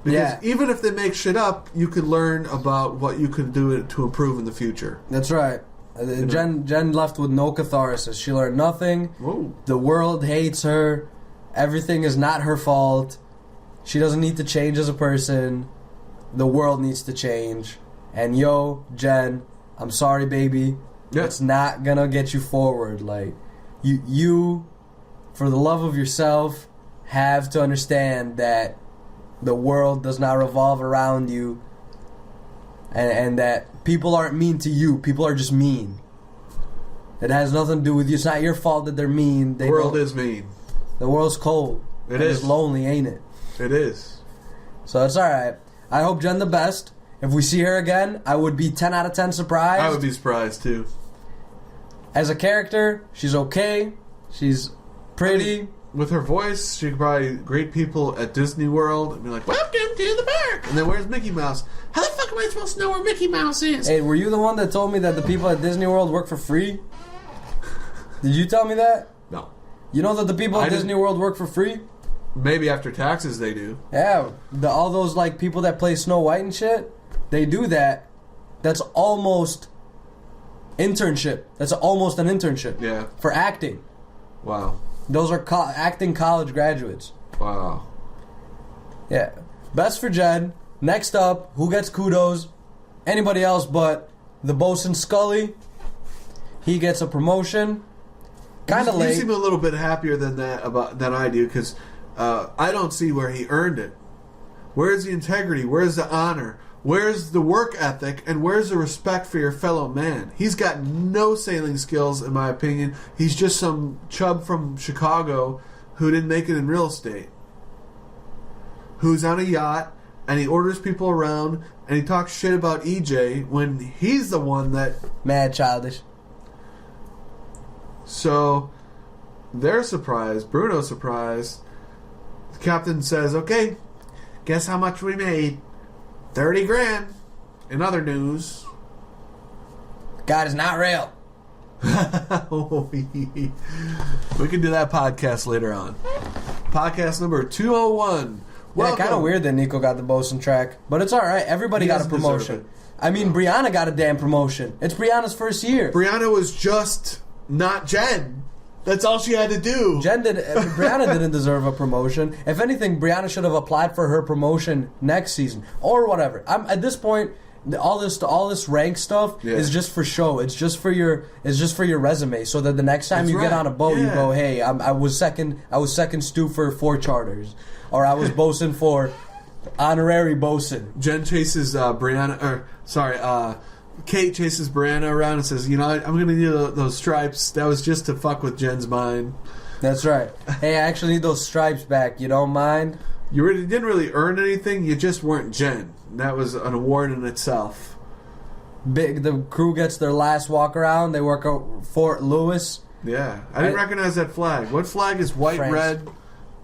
Because even if they make shit up, you could learn about what you could do to improve in the future. That's right. Jen left with no catharsis. She learned nothing. Whoa. The world hates her. Everything is not her fault. She doesn't need to change as a person. The world needs to change. And Jen, I'm sorry, baby. Yeah. It's not gonna get you forward. Like, you, for the love of yourself, have to understand that the world does not revolve around you, and that people aren't mean to you. People are just mean. It has nothing to do with you. It's not your fault that they're mean. The world is mean. The world's cold. It's lonely, ain't it? It is. So it's alright. I hope Jen the best. If we see her again, I would be 10 out of 10 surprised. I would be surprised too. As a character, she's okay. She's pretty. With her voice, she could probably greet people at Disney World and be like, welcome to the park! And then where's Mickey Mouse? How the fuck am I supposed to know where Mickey Mouse is? Hey, were you the one that told me that the people at Disney World work for free? Did you tell me that? No. You know that the people at Disney World work for free? Maybe after taxes they do. Yeah. All those like people that play Snow White and shit, they do that. That's almost internship. That's almost an internship. Yeah. For acting. Wow. Those are acting college graduates. Wow. Yeah. Best for Jen. Next up, who gets kudos? Anybody else but the bosun Scully. He gets a promotion. Kind of late. You seem a little bit happier than I do because I don't see where he earned it. Where's the integrity? Where's the honor? Where's the work ethic? And where's the respect for your fellow man? He's got no sailing skills, in my opinion. He's just some chub from Chicago who didn't make it in real estate. Who's on a yacht, and he orders people around, and he talks shit about EJ when he's the one that... Mad childish. So, they're surprised. Bruno's surprised. The captain says, okay, guess how much we made? 30 grand. In other news, God is not real. We can do that podcast later on. Podcast number 201. Yeah, kind of weird that Nico got the bosun track, but it's all right. Everybody got a promotion. I mean, Brianna got a damn promotion. It's Brianna's first year. Brianna was just not Jen. That's all she had to do. Brianna didn't deserve a promotion. If anything, Brianna should have applied for her promotion next season or whatever. At this point, all this rank stuff is just for show. It's just for your resume, so that the next time you get on a boat, you go, "Hey, I was second stew for 4 charters, or I was bosun for honorary bosun." Jen chases Kate chases Brianna around and says, I'm going to need those stripes. That was just to fuck with Jen's mind. That's right. Hey, I actually need those stripes back. You don't mind? You didn't really earn anything. You just weren't Jen. That was an award in itself. The crew gets their last walk around. They work at Fort Lewis. Yeah. I didn't recognize that flag. What flag is white, France. red?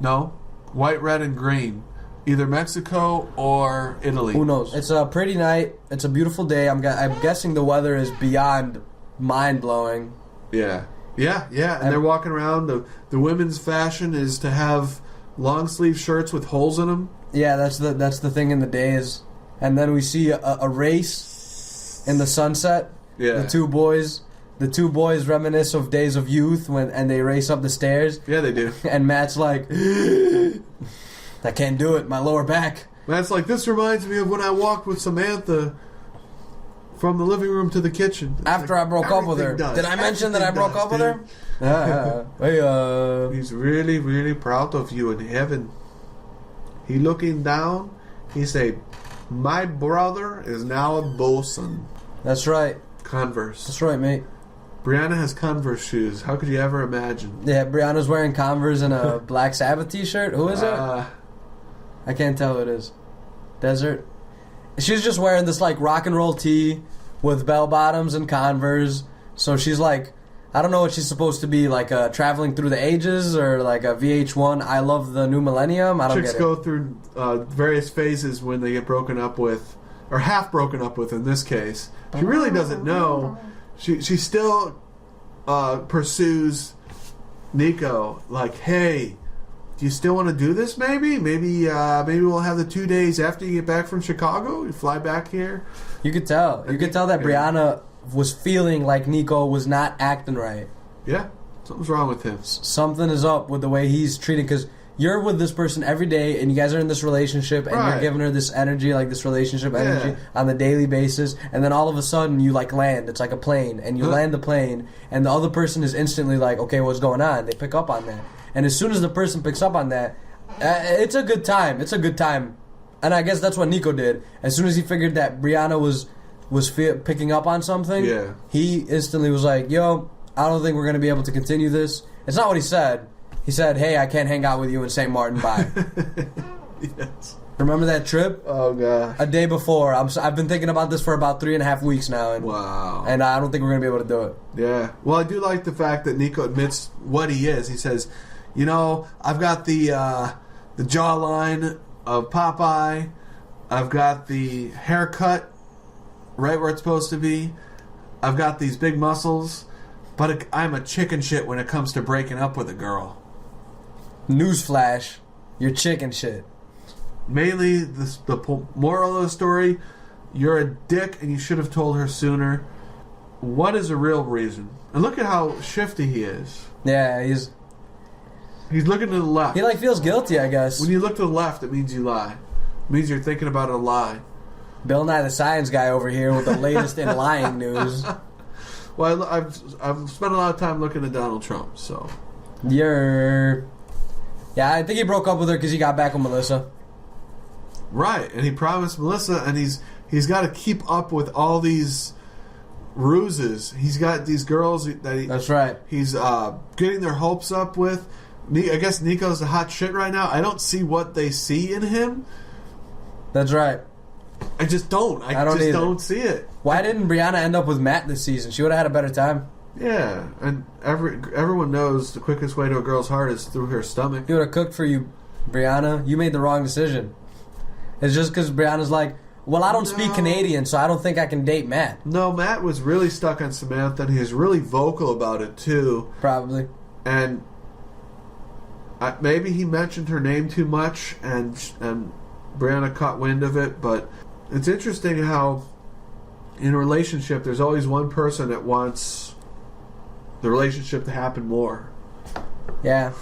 No. White, red, and green. Either Mexico or Italy. Who knows? It's a pretty night. It's a beautiful day. I'm guessing the weather is beyond mind-blowing. Yeah. And they're walking around. The women's fashion is to have long-sleeve shirts with holes in them. Yeah, that's the thing in the days. And then we see a race in the sunset. Yeah. The two boys reminisce of days of youth and they race up the stairs. Yeah, they do. And Matt's like... I can't do it. My lower back. That's like, this reminds me of when I walked with Samantha from the living room to the kitchen. After I broke up with her. Did I mention that I broke up with her? He's really, really proud of you in heaven. He looking down, he say, my brother is now a bosun. That's right. Converse. That's right, mate. Brianna has Converse shoes. How could you ever imagine? Yeah, Brianna's wearing Converse and a Black Sabbath t-shirt. Who is it? I can't tell who it is. Desert. She's just wearing this like rock and roll tee with bell bottoms and Converse. So she's like, I don't know what she's supposed to be, like traveling through the ages or like a VH1 I Love the New Millennium. I don't Chicks get it. go through various phases when they get broken up with, or half broken up with in this case. She really doesn't know. She still pursues Nico, like, hey, do you still want to do this? Maybe we'll have the 2 days after you get back from Chicago. You fly back here. You could tell. You could tell that Brianna was feeling like Nico was not acting right. Yeah, something's wrong with him. Something is up with the way he's treating, because you're with this person every day and you guys are in this relationship and you're giving her this energy, like this relationship energy on the daily basis, and then all of a sudden you like land. It's like a plane, and you land the plane and the other person is instantly like, okay, what's going on? They pick up on that. And as soon as the person picks up on that, it's a good time. It's a good time. And I guess that's what Nico did. As soon as he figured that Brianna was picking up on something, he instantly was like, yo, I don't think we're going to be able to continue this. It's not what he said. He said, hey, I can't hang out with you in St. Martin, bye. Yes. Remember that trip? Oh, God. A day before. I've been thinking about this for about 3.5 weeks now. And, wow. And I don't think we're going to be able to do it. Yeah. Well, I do like the fact that Nico admits what he is. He says, you know, I've got the jawline of Popeye. I've got the haircut right where it's supposed to be. I've got these big muscles. But I'm a chicken shit when it comes to breaking up with a girl. Newsflash, you're chicken shit. Mainly, the moral of the story, you're a dick and you should have told her sooner. What is the real reason? And look at how shifty he is. Yeah, he's looking to the left. He like feels guilty, I guess. When you look to the left, it means you lie. It means you're thinking about a lie. Bill Nye the Science Guy over here with the latest in lying news. Well, I've spent a lot of time looking at Donald Trump, so. Yeah, I think he broke up with her because he got back with Melissa. Right, and he promised Melissa, and he's got to keep up with all these ruses. He's got these girls That's right. He's getting their hopes up with. I guess Nico's the hot shit right now. I don't see what they see in him. That's right. I just don't. I don't just either. don't see it. Why didn't Brianna end up with Matt this season? She would have had a better time. Yeah, and everyone knows the quickest way to a girl's heart is through her stomach. He would have cooked for you, Brianna. You made the wrong decision. It's just because Brianna's like, well, I don't speak Canadian, so I don't think I can date Matt. No, Matt was really stuck on Samantha, and he was really vocal about it, too. Probably. And maybe he mentioned her name too much, and Brianna caught wind of it, but it's interesting how in a relationship there's always one person that wants the relationship to happen more. Yeah.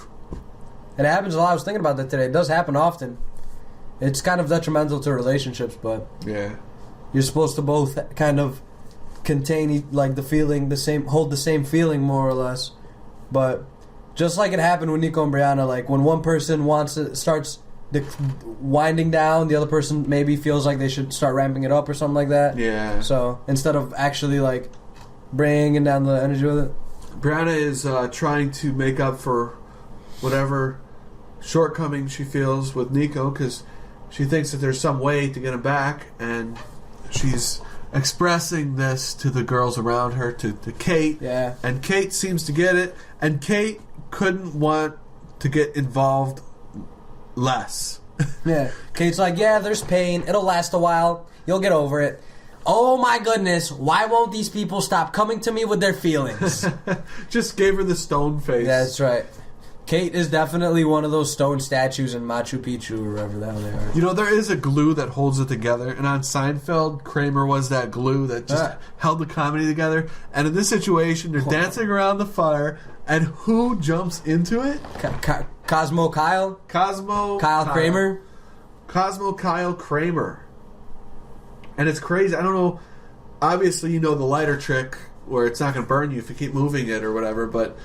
It happens a lot. I was thinking about that today. It does happen often. It's kind of detrimental to relationships, but yeah, you're supposed to both kind of contain like the feeling, hold the same feeling more or less. But just like it happened with Nico and Brianna, like when one person starts winding down, the other person maybe feels like they should start ramping it up or something like that. Yeah. So instead of actually like bringing down the energy with it, Brianna is trying to make up for whatever shortcoming she feels with Nico because she thinks that there's some way to get him back, and she's expressing this to the girls around her, to Kate. Yeah. And Kate seems to get it, and Kate couldn't want to get involved less. Yeah. Kate's like, yeah, there's pain. It'll last a while. You'll get over it. Oh my goodness, why won't these people stop coming to me with their feelings? Just gave her the stone face. Yeah, that's right. Kate is definitely one of those stone statues in Machu Picchu or wherever the hell they are. You know, there is a glue that holds it together, and on Seinfeld, Kramer was that glue that just held the comedy together. And in this situation, they're dancing around the fire, and who jumps into it? Cosmo Kyle? Kyle Kramer? Cosmo Kyle Kramer. And it's crazy. I don't know. Obviously, you know the lighter trick where it's not going to burn you if you keep moving it or whatever, but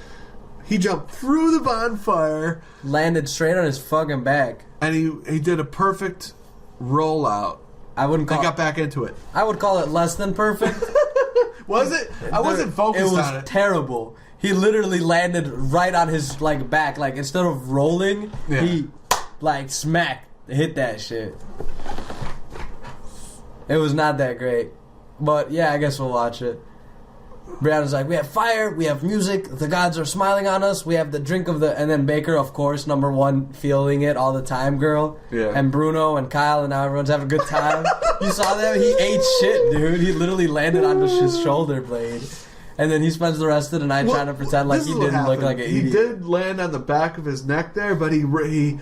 he jumped through the bonfire. Landed straight on his fucking back. And he did a perfect rollout. They got back into it. I would call it less than perfect. Was it? I wasn't focused on it. It was terrible. He literally landed right on his back. Like, instead of rolling, he hit that shit. It was not that great. But yeah, I guess we'll watch it. Brianna's like, we have fire, we have music, the gods are smiling on us, we have the drink of the... And then Baker, of course, number one, feeling it all the time, girl. Yeah. And Bruno and Kyle, and now everyone's having a good time. You saw that? He ate shit, dude. He literally landed on his shoulder blade. And then he spends the rest of the night trying to pretend like he didn't look like an idiot. He did land on the back of his neck there, but he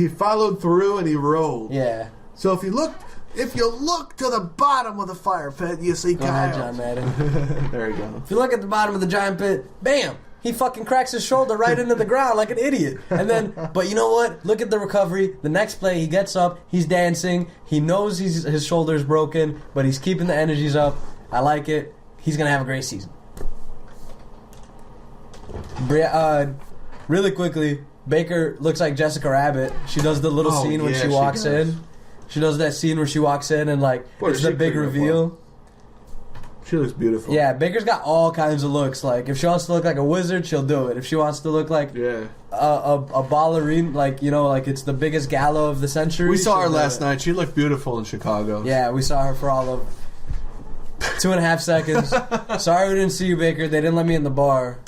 followed through and he rolled. Yeah. So if you look to the bottom of the fire pit, you see Go Kyle. ahead, John Madden. There you go. If you look at the bottom of the giant pit, bam! He fucking cracks his shoulder right into the ground like an idiot. And then, but you know what? Look at the recovery. The next play, he gets up, he's dancing, he knows his shoulder's broken, but he's keeping the energies up. I like it. He's gonna have a great season. Really quickly, Baker looks like Jessica Rabbit. She does the little scene when she walks in. She does that scene where she walks in and like it's the big reveal. She looks beautiful. Yeah, Baker's got all kinds of looks. Like if she wants to look like a wizard, she'll do it. If she wants to look like a ballerina, like like it's the biggest gala of the century. We saw her last night. She looked beautiful in Chicago. Yeah, we saw her for all of 2.5 seconds. Sorry we didn't see you, Baker. They didn't let me in the bar.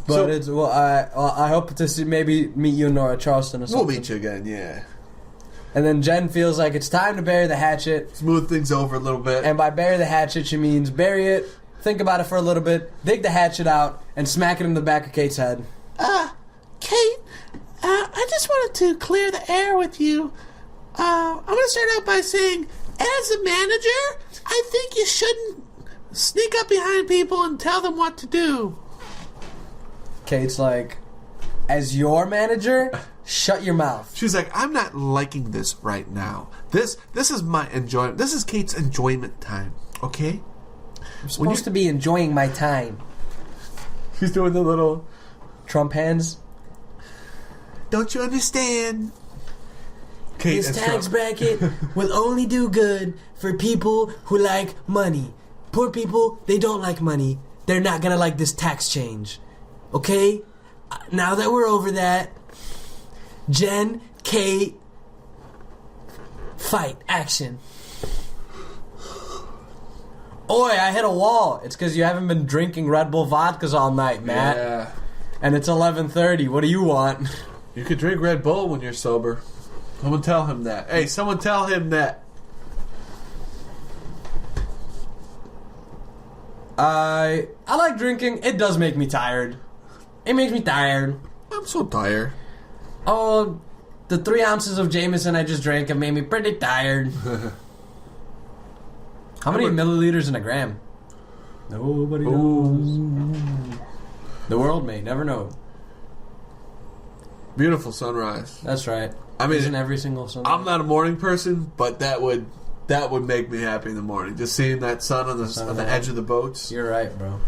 But I hope to maybe meet you in Nora Charleston or something. We'll meet you again, yeah. And then Jen feels like it's time to bury the hatchet. Smooth things over a little bit. And by bury the hatchet, she means bury it, think about it for a little bit, dig the hatchet out, and smack it in the back of Kate's head. Kate, I just wanted to clear the air with you. I'm going to start out by saying, as a manager, I think you shouldn't sneak up behind people and tell them what to do. Kate's like, as your manager, shut your mouth. She's like, I'm not liking this right now. This is my enjoyment. This is Kate's enjoyment time, okay? I'm supposed to be enjoying my time. She's doing the little Trump hands. Don't you understand? Kate This tax bracket will only do good for people who like money. Poor people, they don't like money. They're not gonna like this tax change. Okay? Now that we're over that, Jen, Kate, fight, action. Oi, I hit a wall. It's because you haven't been drinking Red Bull vodkas all night, Matt. Yeah. And it's 11:30. What do you want? You could drink Red Bull when you're sober. Someone tell him that. Hey, someone tell him that. I like drinking. It does make me tired. It makes me tired. I'm so tired. Oh, the 3 ounces of Jameson I just drank have made me pretty tired. How many milliliters in a gram? Nobody knows. The world may never know. Beautiful sunrise. That's right. I mean, isn't every single sunrise? I'm not a morning person, but that would make me happy in the morning. Just seeing that sun on the edge of the boats. You're right, bro.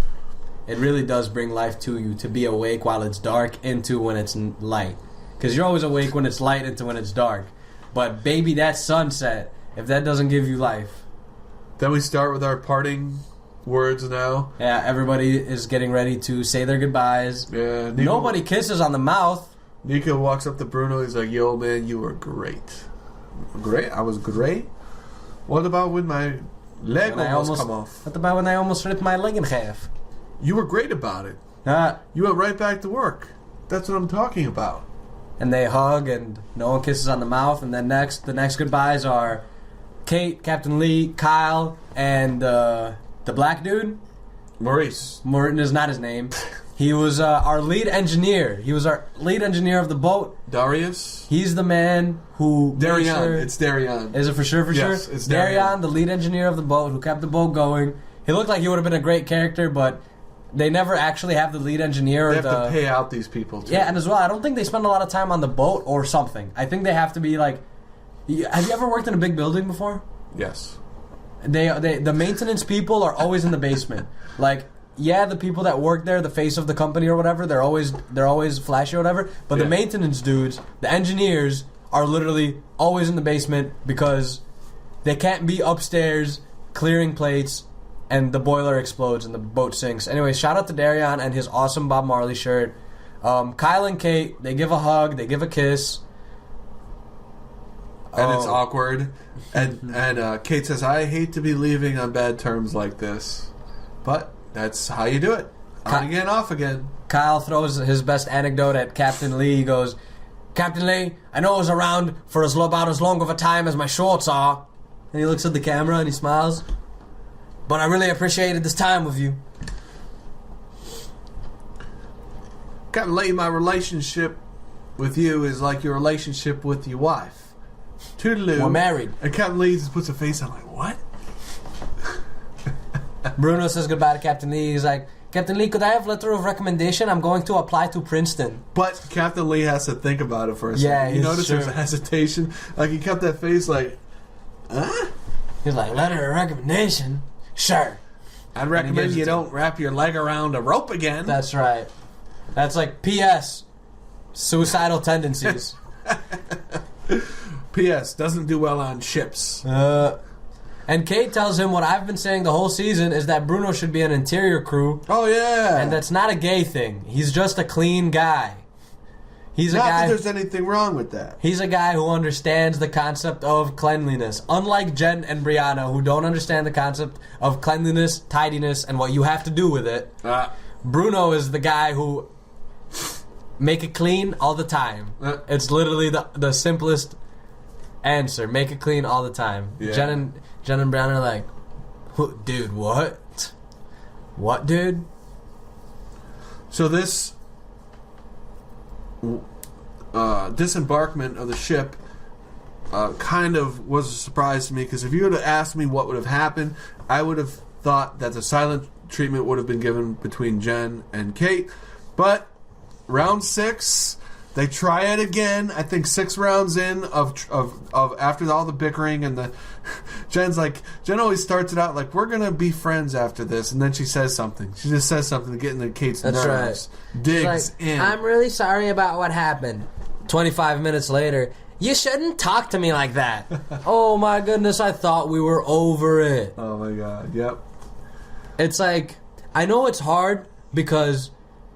It really does bring life to you to be awake while it's dark into when it's light. Because you're always awake when it's light into when it's dark. But baby, that sunset, if that doesn't give you life. Then we start with our parting words now. Yeah, everybody is getting ready to say their goodbyes. Yeah, Nobody kisses on the mouth. Nico walks up to Bruno. He's like, yo, man, you were great. Great? I was great? What about when my leg almost come off? What about when I almost ripped my leg in half? You were great about it. You went right back to work. That's what I'm talking about. And they hug, and no one kisses on the mouth. And then the next goodbyes are Kate, Captain Lee, Kyle, and the black dude. Maurice. Morton is not his name. He was our lead engineer. He was our lead engineer of the boat. Darius. He's the man who... Darian. It's Darian. Is it for sure? Yes, it's Darian. Darian, the lead engineer of the boat, who kept the boat going. He looked like he would have been a great character, but they never actually have the lead engineer. They have to pay out these people, too. Yeah, and as well, I don't think they spend a lot of time on the boat or something. I think they have to be like... Have you ever worked in a big building before? Yes. The maintenance people are always in the basement. Like... Yeah, the people that work there, the face of the company or whatever, they're always flashy or whatever. But the maintenance dudes, the engineers, are literally always in the basement because they can't be upstairs clearing plates and the boiler explodes and the boat sinks. Anyway, shout out to Darian and his awesome Bob Marley shirt. Kyle and Kate, they give a hug, they give a kiss. and it's awkward. And Kate says, "I hate to be leaving on bad terms like this, but that's how you do it. On again, off again." Kyle throws his best anecdote at Captain Lee. He goes, "Captain Lee, I know I was around for about as long of a time as my shorts are." And he looks at the camera and he smiles. "But I really appreciated this time with you." Captain Lee, my relationship with you is like your relationship with your wife. Toodaloo. We're married. And Captain Lee just puts a face on like, what? Bruno says goodbye to Captain Lee. He's like, "Captain Lee, could I have a letter of recommendation? I'm going to apply to Princeton." But Captain Lee has to think about it for a Yeah, second. You notice there's a hesitation. Like, he kept that face like, huh? He's like, "Letter of recommendation? Sure." I'd recommend you don't wrap your leg around a rope again. That's right. That's like P.S. Suicidal tendencies. P.S. Doesn't do well on ships. And Kate tells him what I've been saying the whole season is that Bruno should be an interior crew. Oh, yeah. And that's not a gay thing. He's just a clean guy. He's a Not guy. that there's anything wrong with that. He's a guy who understands the concept of cleanliness. Unlike Jen and Brianna, who don't understand the concept of cleanliness, tidiness, and what you have to do with it. Bruno is the guy who make it clean all the time. It's literally the simplest answer. Make it clean all the time. Yeah. Jen and Brianna are like, "Dude, what? What, dude?" So this disembarkment of the ship kind of was a surprise to me, because if you would have asked me what would have happened, I would have thought that the silent treatment would have been given between Jen and Kate. But round 6, they try it again. I think 6 rounds in of after all the bickering and the Jen always starts it out like, "We're gonna be friends after this," and then she says something. She just says something to get into Kate's nerves. Right. Digs in. "I'm really sorry about what happened." 25 minutes later, "You shouldn't talk to me like that." Oh my goodness, I thought we were over it. Oh my god, yep. It's like, I know it's hard because,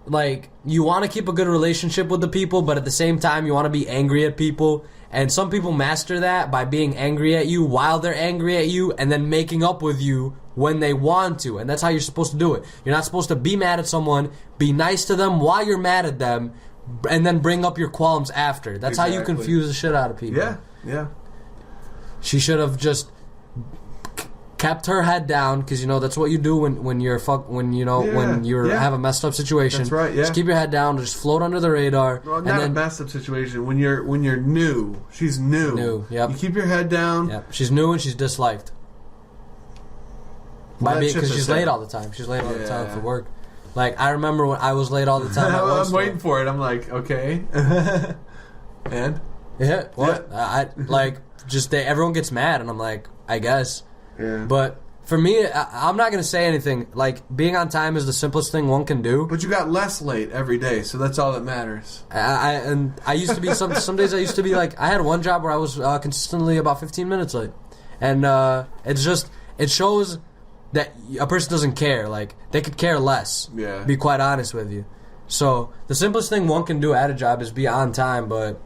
like, you want to keep a good relationship with the people, but at the same time you want to be angry at people. And some people master that by being angry at you while they're angry at you and then making up with you when they want to. And that's how you're supposed to do it. You're not supposed to be mad at someone, be nice to them while you're mad at them, and then bring up your qualms after. That's how you confuse the shit out of people. Yeah, yeah. She should have just kept her head down, because that's what you do when you have a messed up situation. That's right. Yeah. Just keep your head down, just float under the radar. Well, not a messed up situation. When you're new, she's new. New. Yep. You keep your head down. Yep. She's new and she's disliked. Because she's late all the time. She's late all the time for work. Like, I remember when I was late all the time. I'm waiting for it. I'm like, okay. And? Yeah. What? Yeah. Everyone gets mad, and I'm like, I guess. Yeah. But for me, I'm not going to say anything. Like, being on time is the simplest thing one can do. But you got less late every day, so that's all that matters. I used to be, some days I used to be like, I had one job where I was consistently about 15 minutes late. And it shows that a person doesn't care. Like, they could care less. Yeah. Be quite honest with you. So, the simplest thing one can do at a job is be on time, but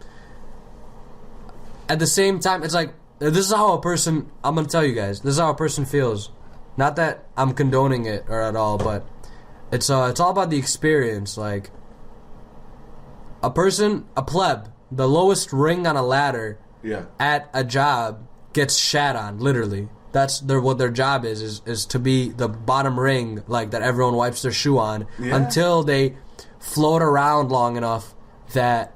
at the same time, it's like, this is how a person, I'm going to tell you guys, this is how a person feels. Not that I'm condoning it or at all, but it's all about the experience. Like, a pleb, the lowest ring on a ladder at a job gets shat on, literally. That's what their job is to be the bottom ring, like, that everyone wipes their shoe on, until they float around long enough that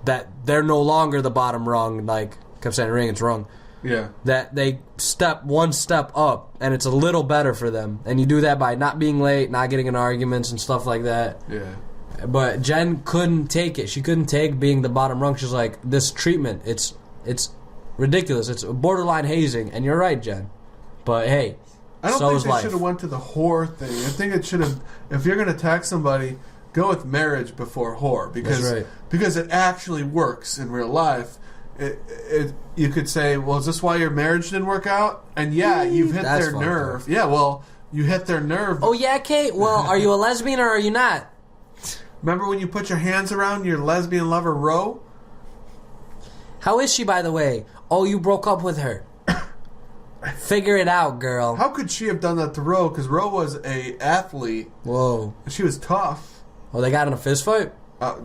that they're no longer the bottom rung. Like, kept saying ring, it's wrong. Yeah. That they step one step up, and it's a little better for them. And you do that by not being late, not getting in arguments and stuff like that. Yeah. But Jen couldn't take it. She couldn't take being the bottom rung. She's like, this treatment, it's ridiculous. It's borderline hazing. And you're right, Jen. But hey, I don't so think is they life. should have went to the whore thing. I think it should have, if you're going to attack somebody, go with marriage before whore, because it actually works in real life. You could say, well, is this why your marriage didn't work out? And you've hit their nerve. Up. Yeah, well, you hit their nerve. Oh yeah, Kate. Well, are you a lesbian or are you not? Remember when you put your hands around your lesbian lover, Ro? How is she, by the way? Oh, you broke up with her. Figure it out, girl. How could she have done that to Ro? Because Ro was a athlete. Whoa. She was tough. Oh, they got in a fist fight?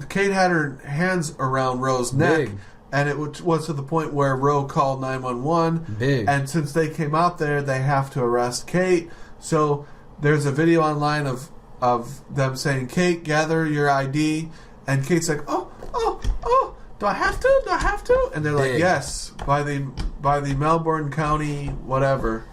Kate had her hands around Ro's neck. Big. And it was to the point where Ro called 911. Big. And since they came out there, they have to arrest Kate. So there's a video online of them saying, Kate, gather your ID. And Kate's like, oh, do I have to? Do I have to? And they're like, yes, by the Melbourne County, whatever.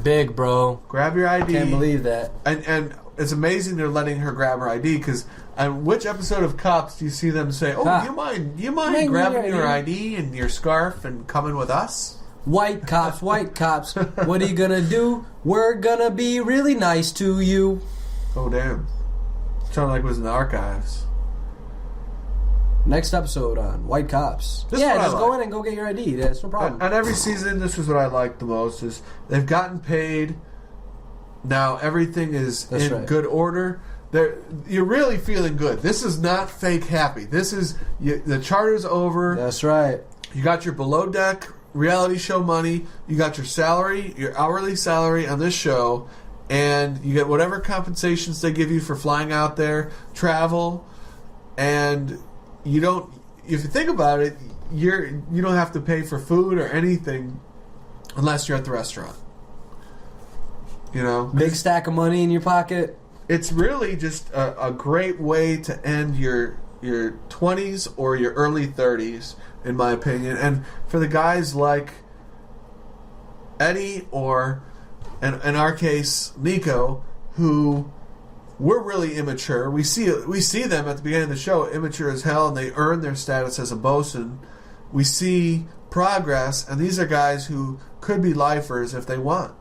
Big, bro. Grab your ID. Can't believe that. And it's amazing they're letting her grab her ID, because which episode of Cops do you see them say, you mind grabbing your ID and your scarf and coming with us? White cops, what are you gonna do? We're gonna be really nice to you. Oh, damn. Sounded like it was in the archives. Next episode on White Cops. Just go in and go get your ID. That's no problem. And every season, this is what I like the most, is they've gotten paid. Now everything is good order. You're really feeling good. This is not fake happy. This is the charter's over. That's right. You got your below deck reality show money. You got your salary, your hourly salary on this show, and you get whatever compensations they give you for flying out there, travel, and you don't. If you think about it, you don't have to pay for food or anything unless you're at the restaurant. You know, big stack of money in your pocket. It's really just a great way to end your 20s or your early 30s, in my opinion. And for the guys like Eddie or, in our case, Nico, who were really immature. We see them at the beginning of the show, immature as hell, and they earn their status as a bosun. We see progress, and these are guys who could be lifers if they want.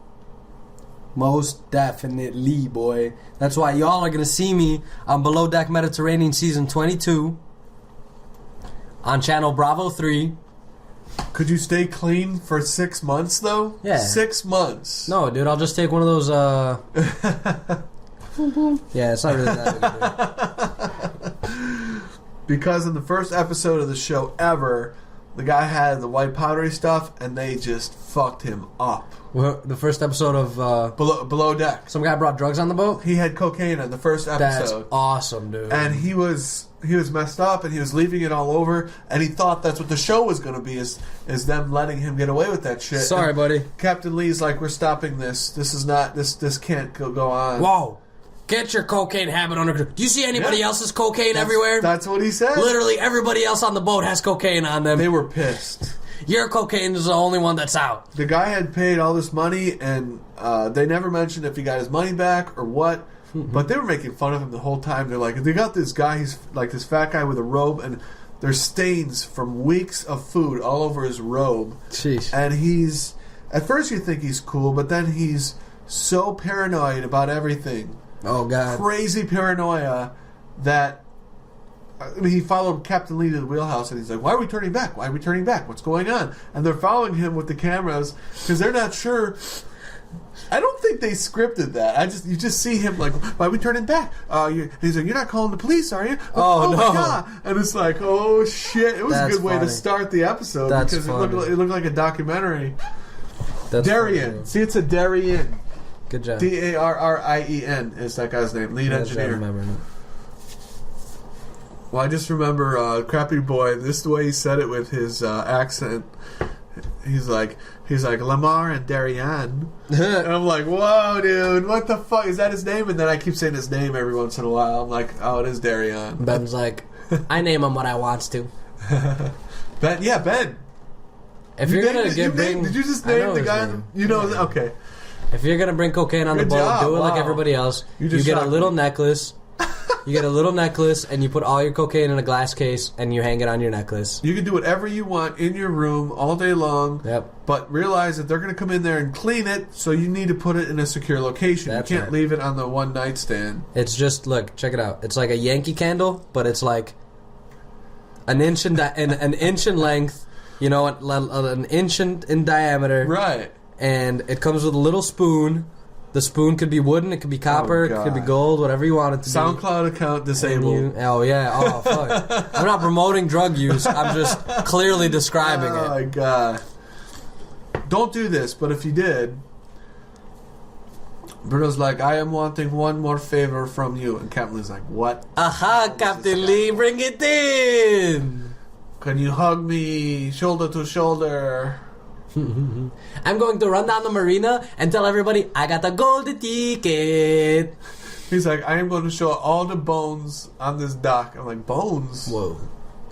Most definitely, boy. That's why y'all are going to see me on Below Deck Mediterranean Season 22 on Channel Bravo 3. Could you stay clean for 6 months, though? Yeah. 6 months. No, dude, I'll just take one of those, Yeah, it's not really that big a deal. Because in the first episode of the show ever, the guy had the white powdery stuff, and they just fucked him up. Well, the first episode of Below Deck. Some guy brought drugs on the boat? He had cocaine in the first episode. That's awesome, dude. And he was messed up, and he was leaving it all over, and he thought that's what the show was going to be, is them letting him get away with that shit. Sorry, buddy. Captain Lee's like, we're stopping this. This is not, this can't go on. Whoa. Get your cocaine habit under control. Do you see anybody else's cocaine everywhere? That's what he said. Literally everybody else on the boat has cocaine on them. They were pissed. Your cocaine is the only one that's out. The guy had paid all this money, and they never mentioned if he got his money back or what. Mm-hmm. But they were making fun of him the whole time. They're like, they got this guy, he's like this fat guy with a robe, and there's stains from weeks of food all over his robe. Jeez. And he's, at first you think he's cool, but then he's so paranoid about everything. Oh, God. Crazy paranoia that, I mean, he followed Captain Lee to the wheelhouse, and he's like, why are we turning back? Why are we turning back? What's going on? And they're following him with the cameras because they're not sure. I don't think they scripted that. You just see him like, why are we turning back? He's like, you're not calling the police, are you? Oh, no. My God. And it's like, oh, shit. It was That's a good way funny. to start the episode. That's because funny. it looked like a documentary. That's Darien. funny. See, it's a Darien. Good job. Darrien is that guy's name. Lead engineer. Well, I just remember Crappy Boy. This is the way he said it with his accent. He's like Lamar and Darien, and I'm like, whoa, dude, what the fuck is that his name? And then I keep saying his name every once in a while. I'm like, oh, it is Darien. Ben's like, I name him what I wants to. Ben, yeah, Ben. If you're gonna did you just name the guy? Name. You know, okay. If you're gonna bring cocaine on the boat, job. do it like Wow. everybody else. You You get a shocked little me. necklace. You get a little necklace, and you put all your cocaine in a glass case, and you hang it on your necklace. You can do whatever you want in your room all day long. Yep. But realize that they're going to come in there and clean it, so you need to put it in a secure location. That's you can't right. leave it on the one nightstand. It's just, look, check it out. It's like a Yankee candle, but it's like an inch in an inch in length. You know, an inch in diameter. Right. And it comes with a little spoon The spoon could be wooden, it could be copper, it could be gold, whatever you want it to be. SoundCloud account disabled. Oh, yeah. Oh, fuck. I'm not promoting drug use. I'm just clearly describing it. Oh, my God. Don't do this, but if you did... Bruno's like, I am wanting one more favor from you. And Captain Lee's like, what? Aha, Captain Lee, bring it in! Can you hug me shoulder to shoulder? I'm going to run down the marina and tell everybody I got the golden ticket. He's like, I am going to show all the bones on this dock. I'm like, bones? Whoa.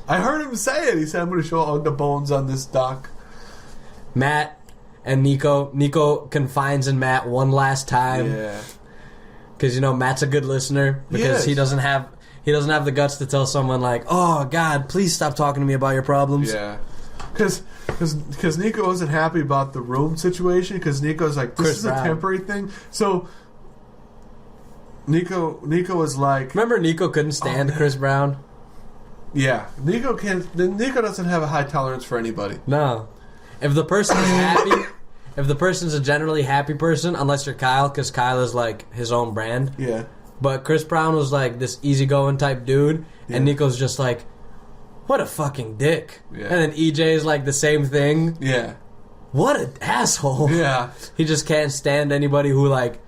I heard him say it. He said, I'm going to show all the bones on this dock. Matt and Nico. Nico confines in Matt one last time. Yeah. Because, you know, Matt's a good listener. Because he doesn't have the guts to tell someone like, oh, God, please stop talking to me about your problems. Yeah. Because Nico wasn't happy about the room situation. Because Nico's like, this is a temporary thing. So Nico was like... Remember Nico couldn't stand Chris Brown? Yeah. Nico doesn't have a high tolerance for anybody. No. If the person is happy... If the person's a generally happy person, unless you're Kyle, because Kyle is like his own brand. Yeah. But Chris Brown was like this easygoing type dude, and Nico's just like, what a fucking dick. Yeah. And then EJ is like the same thing. Yeah. What an asshole. Yeah. He just can't stand anybody who like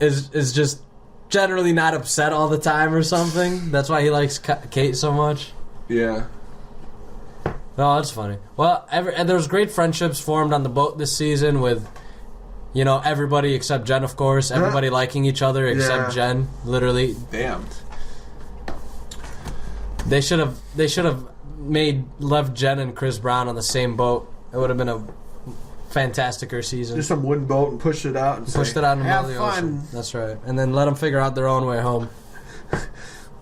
is just generally not upset all the time or something. That's why he likes Kate so much. Yeah. No, that's funny. Well, and there's great friendships formed on the boat this season with, you know, everybody except Jen, of course. Everybody liking each other except Jen, literally. Damn. They should have left Jen and Chris Brown on the same boat. It would have been a fantasticer season. Just some wooden boat and pushed it out and pushed it out in the middle of the fun. ocean. That's right. And then let them figure out their own way home.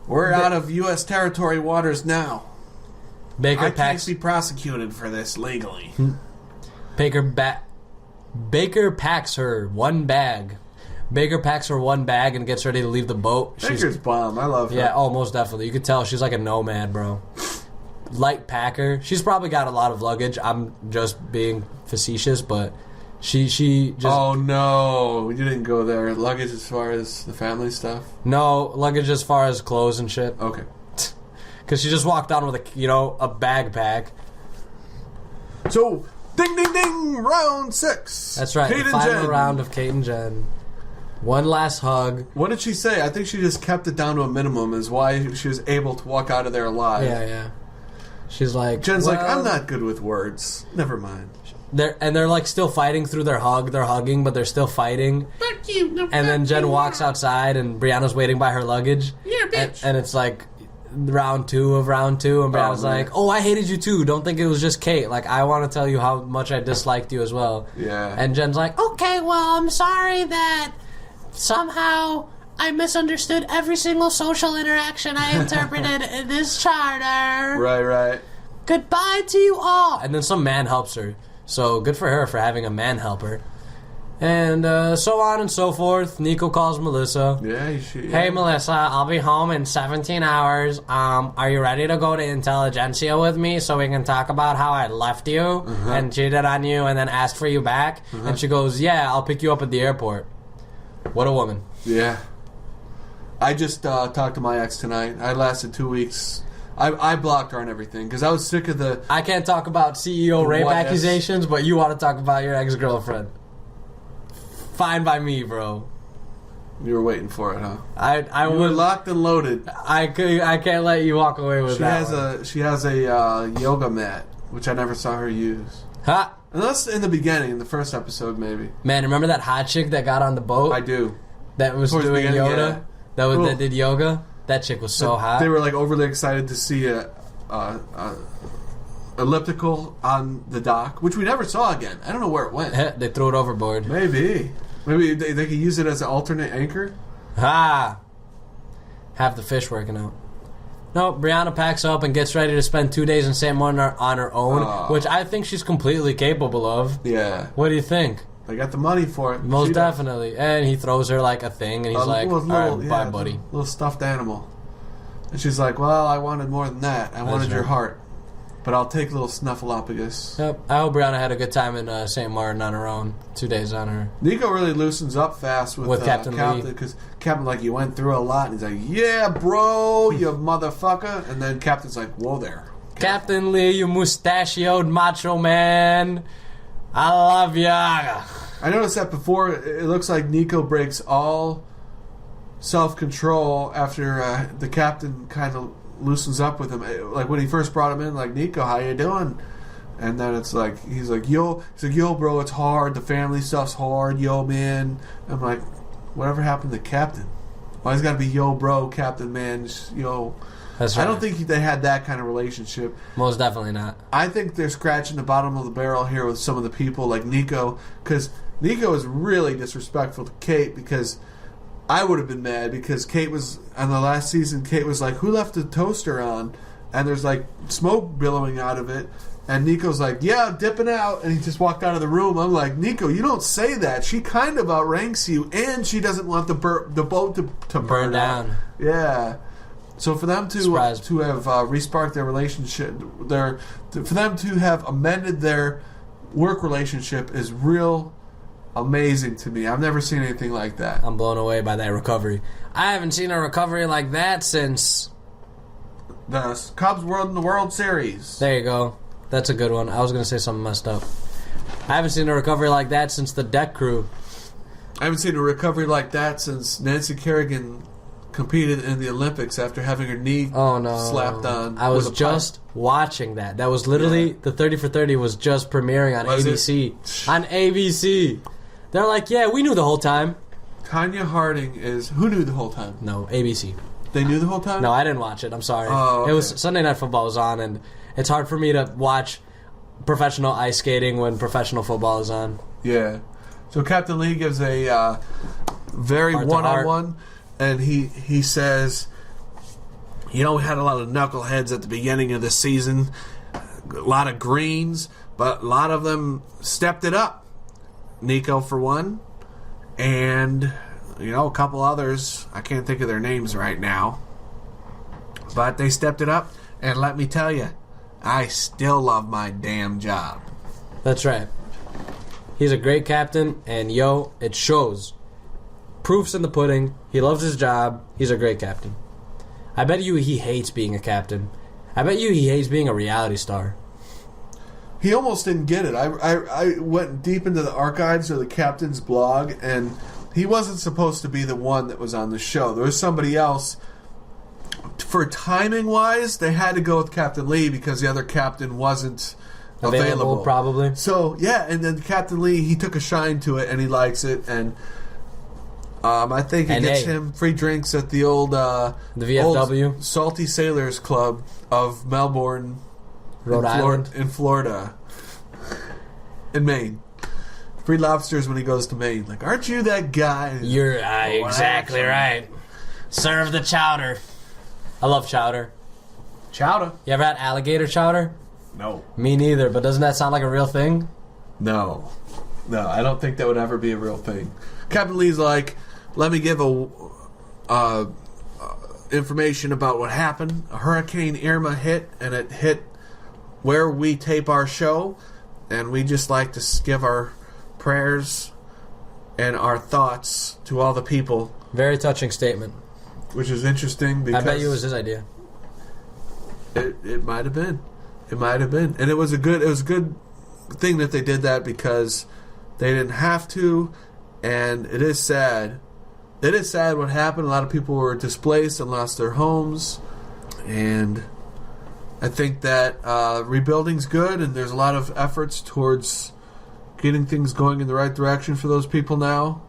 We're out of U.S. territory waters now. Baker can't be prosecuted for this legally. Baker packs her one bag. Baker packs her one bag and gets ready to leave the boat. Baker's bomb. I love her. Yeah, oh, most definitely. You could tell she's like a nomad, bro. Light packer. She's probably got a lot of luggage. I'm just being facetious, but she just... Oh, no. You didn't go there. Luggage as far as the family stuff? No, luggage as far as clothes and shit. Okay. Because she just walked on with a bag pack. So, ding, ding, ding, round 6. That's right. The final round of Kate and Jen. One last hug. What did she say? I think she just kept it down to a minimum is why she was able to walk out of there alive. Yeah. She's like... Jen's like, I'm not good with words. Never mind. They're like still fighting through their hug. They're hugging, but they're still fighting. Fuck you. And then Jen walks outside and Brianna's waiting by her luggage. Yeah, bitch. And it's like... round 2 of round 2, and Brianna's like, oh, I hated you too, don't think it was just Kate, like, I want to tell you how much I disliked you as well. Yeah. And Jen's like, okay, well, I'm sorry that somehow I misunderstood every single social interaction I interpreted in this charter. Right. Goodbye to you all. And then some man helps her, so good for her for having a man helper. And so on and so forth. Nico calls Melissa. Yeah. Hey, Melissa, I'll be home in 17 hours. Are you ready to go to Intelligentsia with me so we can talk about how I left you and cheated on you and then asked for you back? And she goes, yeah, I'll pick you up at the airport. What a woman. Yeah. I just talked to my ex tonight. I lasted 2 weeks. I blocked her on everything because I was sick of the... I can't talk about CEO rape accusations, but you want to talk about your ex-girlfriend. Fine by me, bro. You were waiting for it, huh? I was locked and loaded. I can't let you walk away with that. She has a yoga mat, which I never saw her use. Huh? Unless in the beginning, in the first episode, maybe. Man, remember that hot chick that got on the boat? I do. That was doing yoga. Yeah. That did yoga. That chick was so hot. They were like overly excited to see a elliptical on the dock, which we never saw again. I don't know where it went. They threw it overboard. Maybe they could use it as an alternate anchor. Ha! Have the fish working out. No, Brianna packs up and gets ready to spend 2 days in San Juan on her own, which I think she's completely capable of. Yeah. What do you think? They got the money for it. Most definitely. And he throws her like a thing, and he's like, all right, bye, buddy. Little stuffed animal. And she's like, well, I wanted more than that. I wanted your heart. but I'll take a little snuffleupagus. Yep. I hope Brianna had a good time in St. Martin on her own. 2 days on her. Nico really loosens up fast with Captain Lee. Because Captain, like, you went through a lot, and he's like, yeah, bro, you motherfucker. And then Captain's like, whoa there. Captain Lee, you mustachioed macho man. I love ya. I noticed that before, it looks like Nico breaks all self-control after the Captain kind of loosens up with him. Like, when he first brought him in, like, Nico, how you doing? And then it's like, he's like, yo, bro, it's hard. The family stuff's hard. Yo, man. I'm like, whatever happened to Captain? Why he's got to be yo, bro, Captain, man, just, yo. That's right. I don't think they had that kind of relationship. Most definitely not. I think they're scratching the bottom of the barrel here with some of the people like Nico, because Nico is really disrespectful to Kate, because I would have been mad because Kate was, on the last season, Kate was like, who left the toaster on? And there's like smoke billowing out of it. And Nico's like, yeah, dipping out. And he just walked out of the room. I'm like, Nico, you don't say that. She kind of outranks you, and she doesn't want the boat to burn down. out. Yeah. So for them to have re-sparked their relationship, for them to have amended their work relationship is real amazing to me. I've never seen anything like that. I'm blown away by that recovery. I haven't seen a recovery like that since the Cubs won the World Series. There you go. That's a good one. I was going to say something messed up. I haven't seen a recovery like that since the deck crew. I haven't seen a recovery like that since Nancy Kerrigan competed in the Olympics after having her knee slapped on. I was just watching that. That was literally, the 30 for 30 was just premiering on ABC. On ABC. They're like, yeah, we knew the whole time. Tanya Harding is... Who knew the whole time? No, ABC. They knew the whole time? No, I didn't watch it. I'm sorry. Oh, okay. It was Sunday Night Football was on, and it's hard for me to watch professional ice skating when professional football is on. Yeah. So Captain Lee gives a very one-on-one, and he says, you know, we had a lot of knuckleheads at the beginning of the season, a lot of greens, but a lot of them stepped it up. Nico, for one, and, you know, a couple others. I can't think of their names right now. But they stepped it up, and let me tell you, I still love my damn job. That's right. He's a great captain, and it shows. Proof's in the pudding. He loves his job. He's a great captain. I bet you he hates being a captain. I bet you he hates being a reality star. He almost didn't get it. I went deep into the archives of the captain's blog, and he wasn't supposed to be the one that was on the show. There was somebody else. For timing-wise, they had to go with Captain Lee because the other captain wasn't available. Probably. So, yeah, and then Captain Lee, he took a shine to it, and he likes it, and I think it gets him free drinks at the old... the VFW? Old Salty Sailors Club of Melbourne... Rhode Island. In Florida. In Maine. Free lobsters when he goes to Maine. Like, aren't you that guy? You're exactly right. Serve the chowder. I love chowder. Chowder? You ever had alligator chowder? No. Me neither, but doesn't that sound like a real thing? No, I don't think that would ever be a real thing. Captain Lee's like, let me give information about what happened. A Hurricane Irma hit, and it hit where we tape our show, and we just like to give our prayers and our thoughts to all the people. Very touching statement. Which is interesting because... I bet you it was his idea. It might have been. It might have been. And it was a good thing that they did that because they didn't have to, and it is sad. It is sad what happened. A lot of people were displaced and lost their homes, and I think that rebuilding's good, and there's a lot of efforts towards getting things going in the right direction for those people now.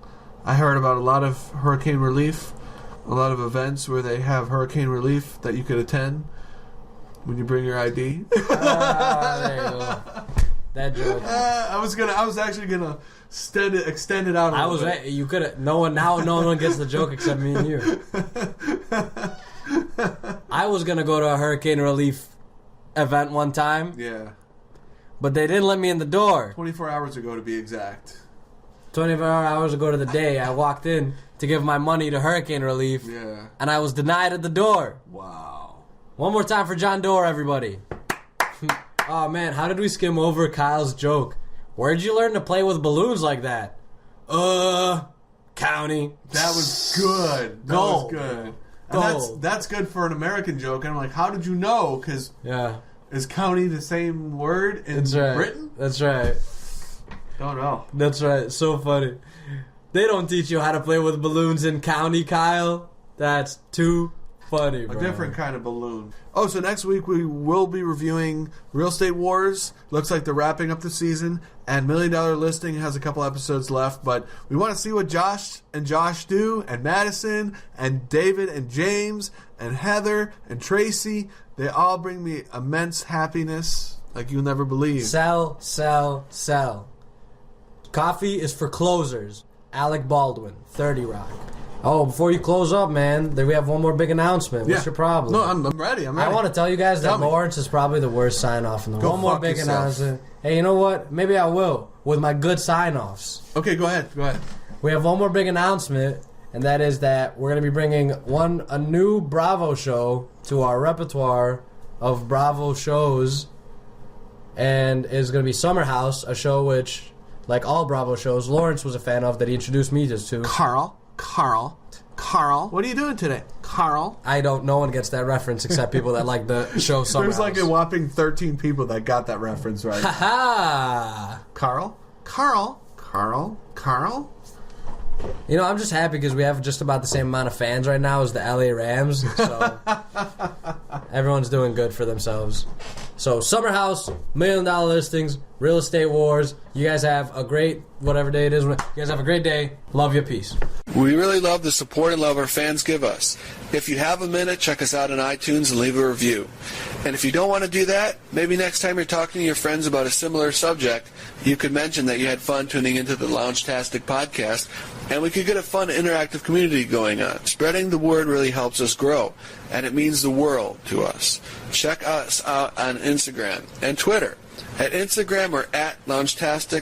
I heard about a lot of hurricane relief, a lot of events where they have hurricane relief that you could attend when you bring your ID. There you go. That joke. I was actually gonna extend it out. You could have. No one gets the joke except me and you. I was gonna go to a hurricane relief event one time. Yeah. But they didn't let me in the door. 24 hours ago, to be exact. 24 hours ago to the day, I walked in to give my money to hurricane relief. Yeah. And I was denied at the door. Wow. One more time for John Doerr, everybody. Oh man, how did we skim over Kyle's joke? Where'd you learn to play with balloons like that? County. That was good. That Gold. was good. Gold. And that's good for an American joke. And I'm like, how did you know? Because is county the same word in Britain? That's right. Don't know. That's right. So funny. They don't teach you how to play with balloons in county, Kyle. That's too funny, bro. A different kind of balloon. Oh, so next week we will be reviewing Real Estate Wars. Looks like they're wrapping up the season. And $1 Million Listing has a couple episodes left. But we want to see what Josh do. And Madison and David and James and Heather and Tracy. They all bring me immense happiness like you'll never believe. Sell, sell, sell. Coffee is for closers. Alec Baldwin, 30 Rock. Oh, before you close up, man, we have one more big announcement. What's your problem? No, I'm ready. I want to tell you guys that Lawrence is probably the worst sign-off in the world. One more big announcement. Hey, you know what? Maybe I will, with my good sign-offs. Okay, go ahead. We have one more big announcement, and that is that we're going to be bringing a new Bravo show to our repertoire of Bravo shows, and it's going to be Summer House, a show which, like all Bravo shows, Lawrence was a fan of that he introduced me to. Carl, what are you doing today? Carl? No one gets that reference except people that like the show Summer There's House. like a whopping 13 people that got that reference right. Ha Carl? You know, I'm just happy because we have just about the same amount of fans right now as the LA Rams, so everyone's doing good for themselves. So, Summer House, $1 Million Listings, Real Estate Wars. You guys have a great, whatever day it is. You guys have a great day. Love you. Peace. We really love the support and love our fans give us. If you have a minute, check us out on iTunes and leave a review. And if you don't want to do that, maybe next time you're talking to your friends about a similar subject, you could mention that you had fun tuning into the Loungtastic podcast, and we could get a fun interactive community going on. Spreading the word really helps us grow, and it means the world to us. Check us out on Instagram and Twitter. At Instagram, we're at Loungtastic.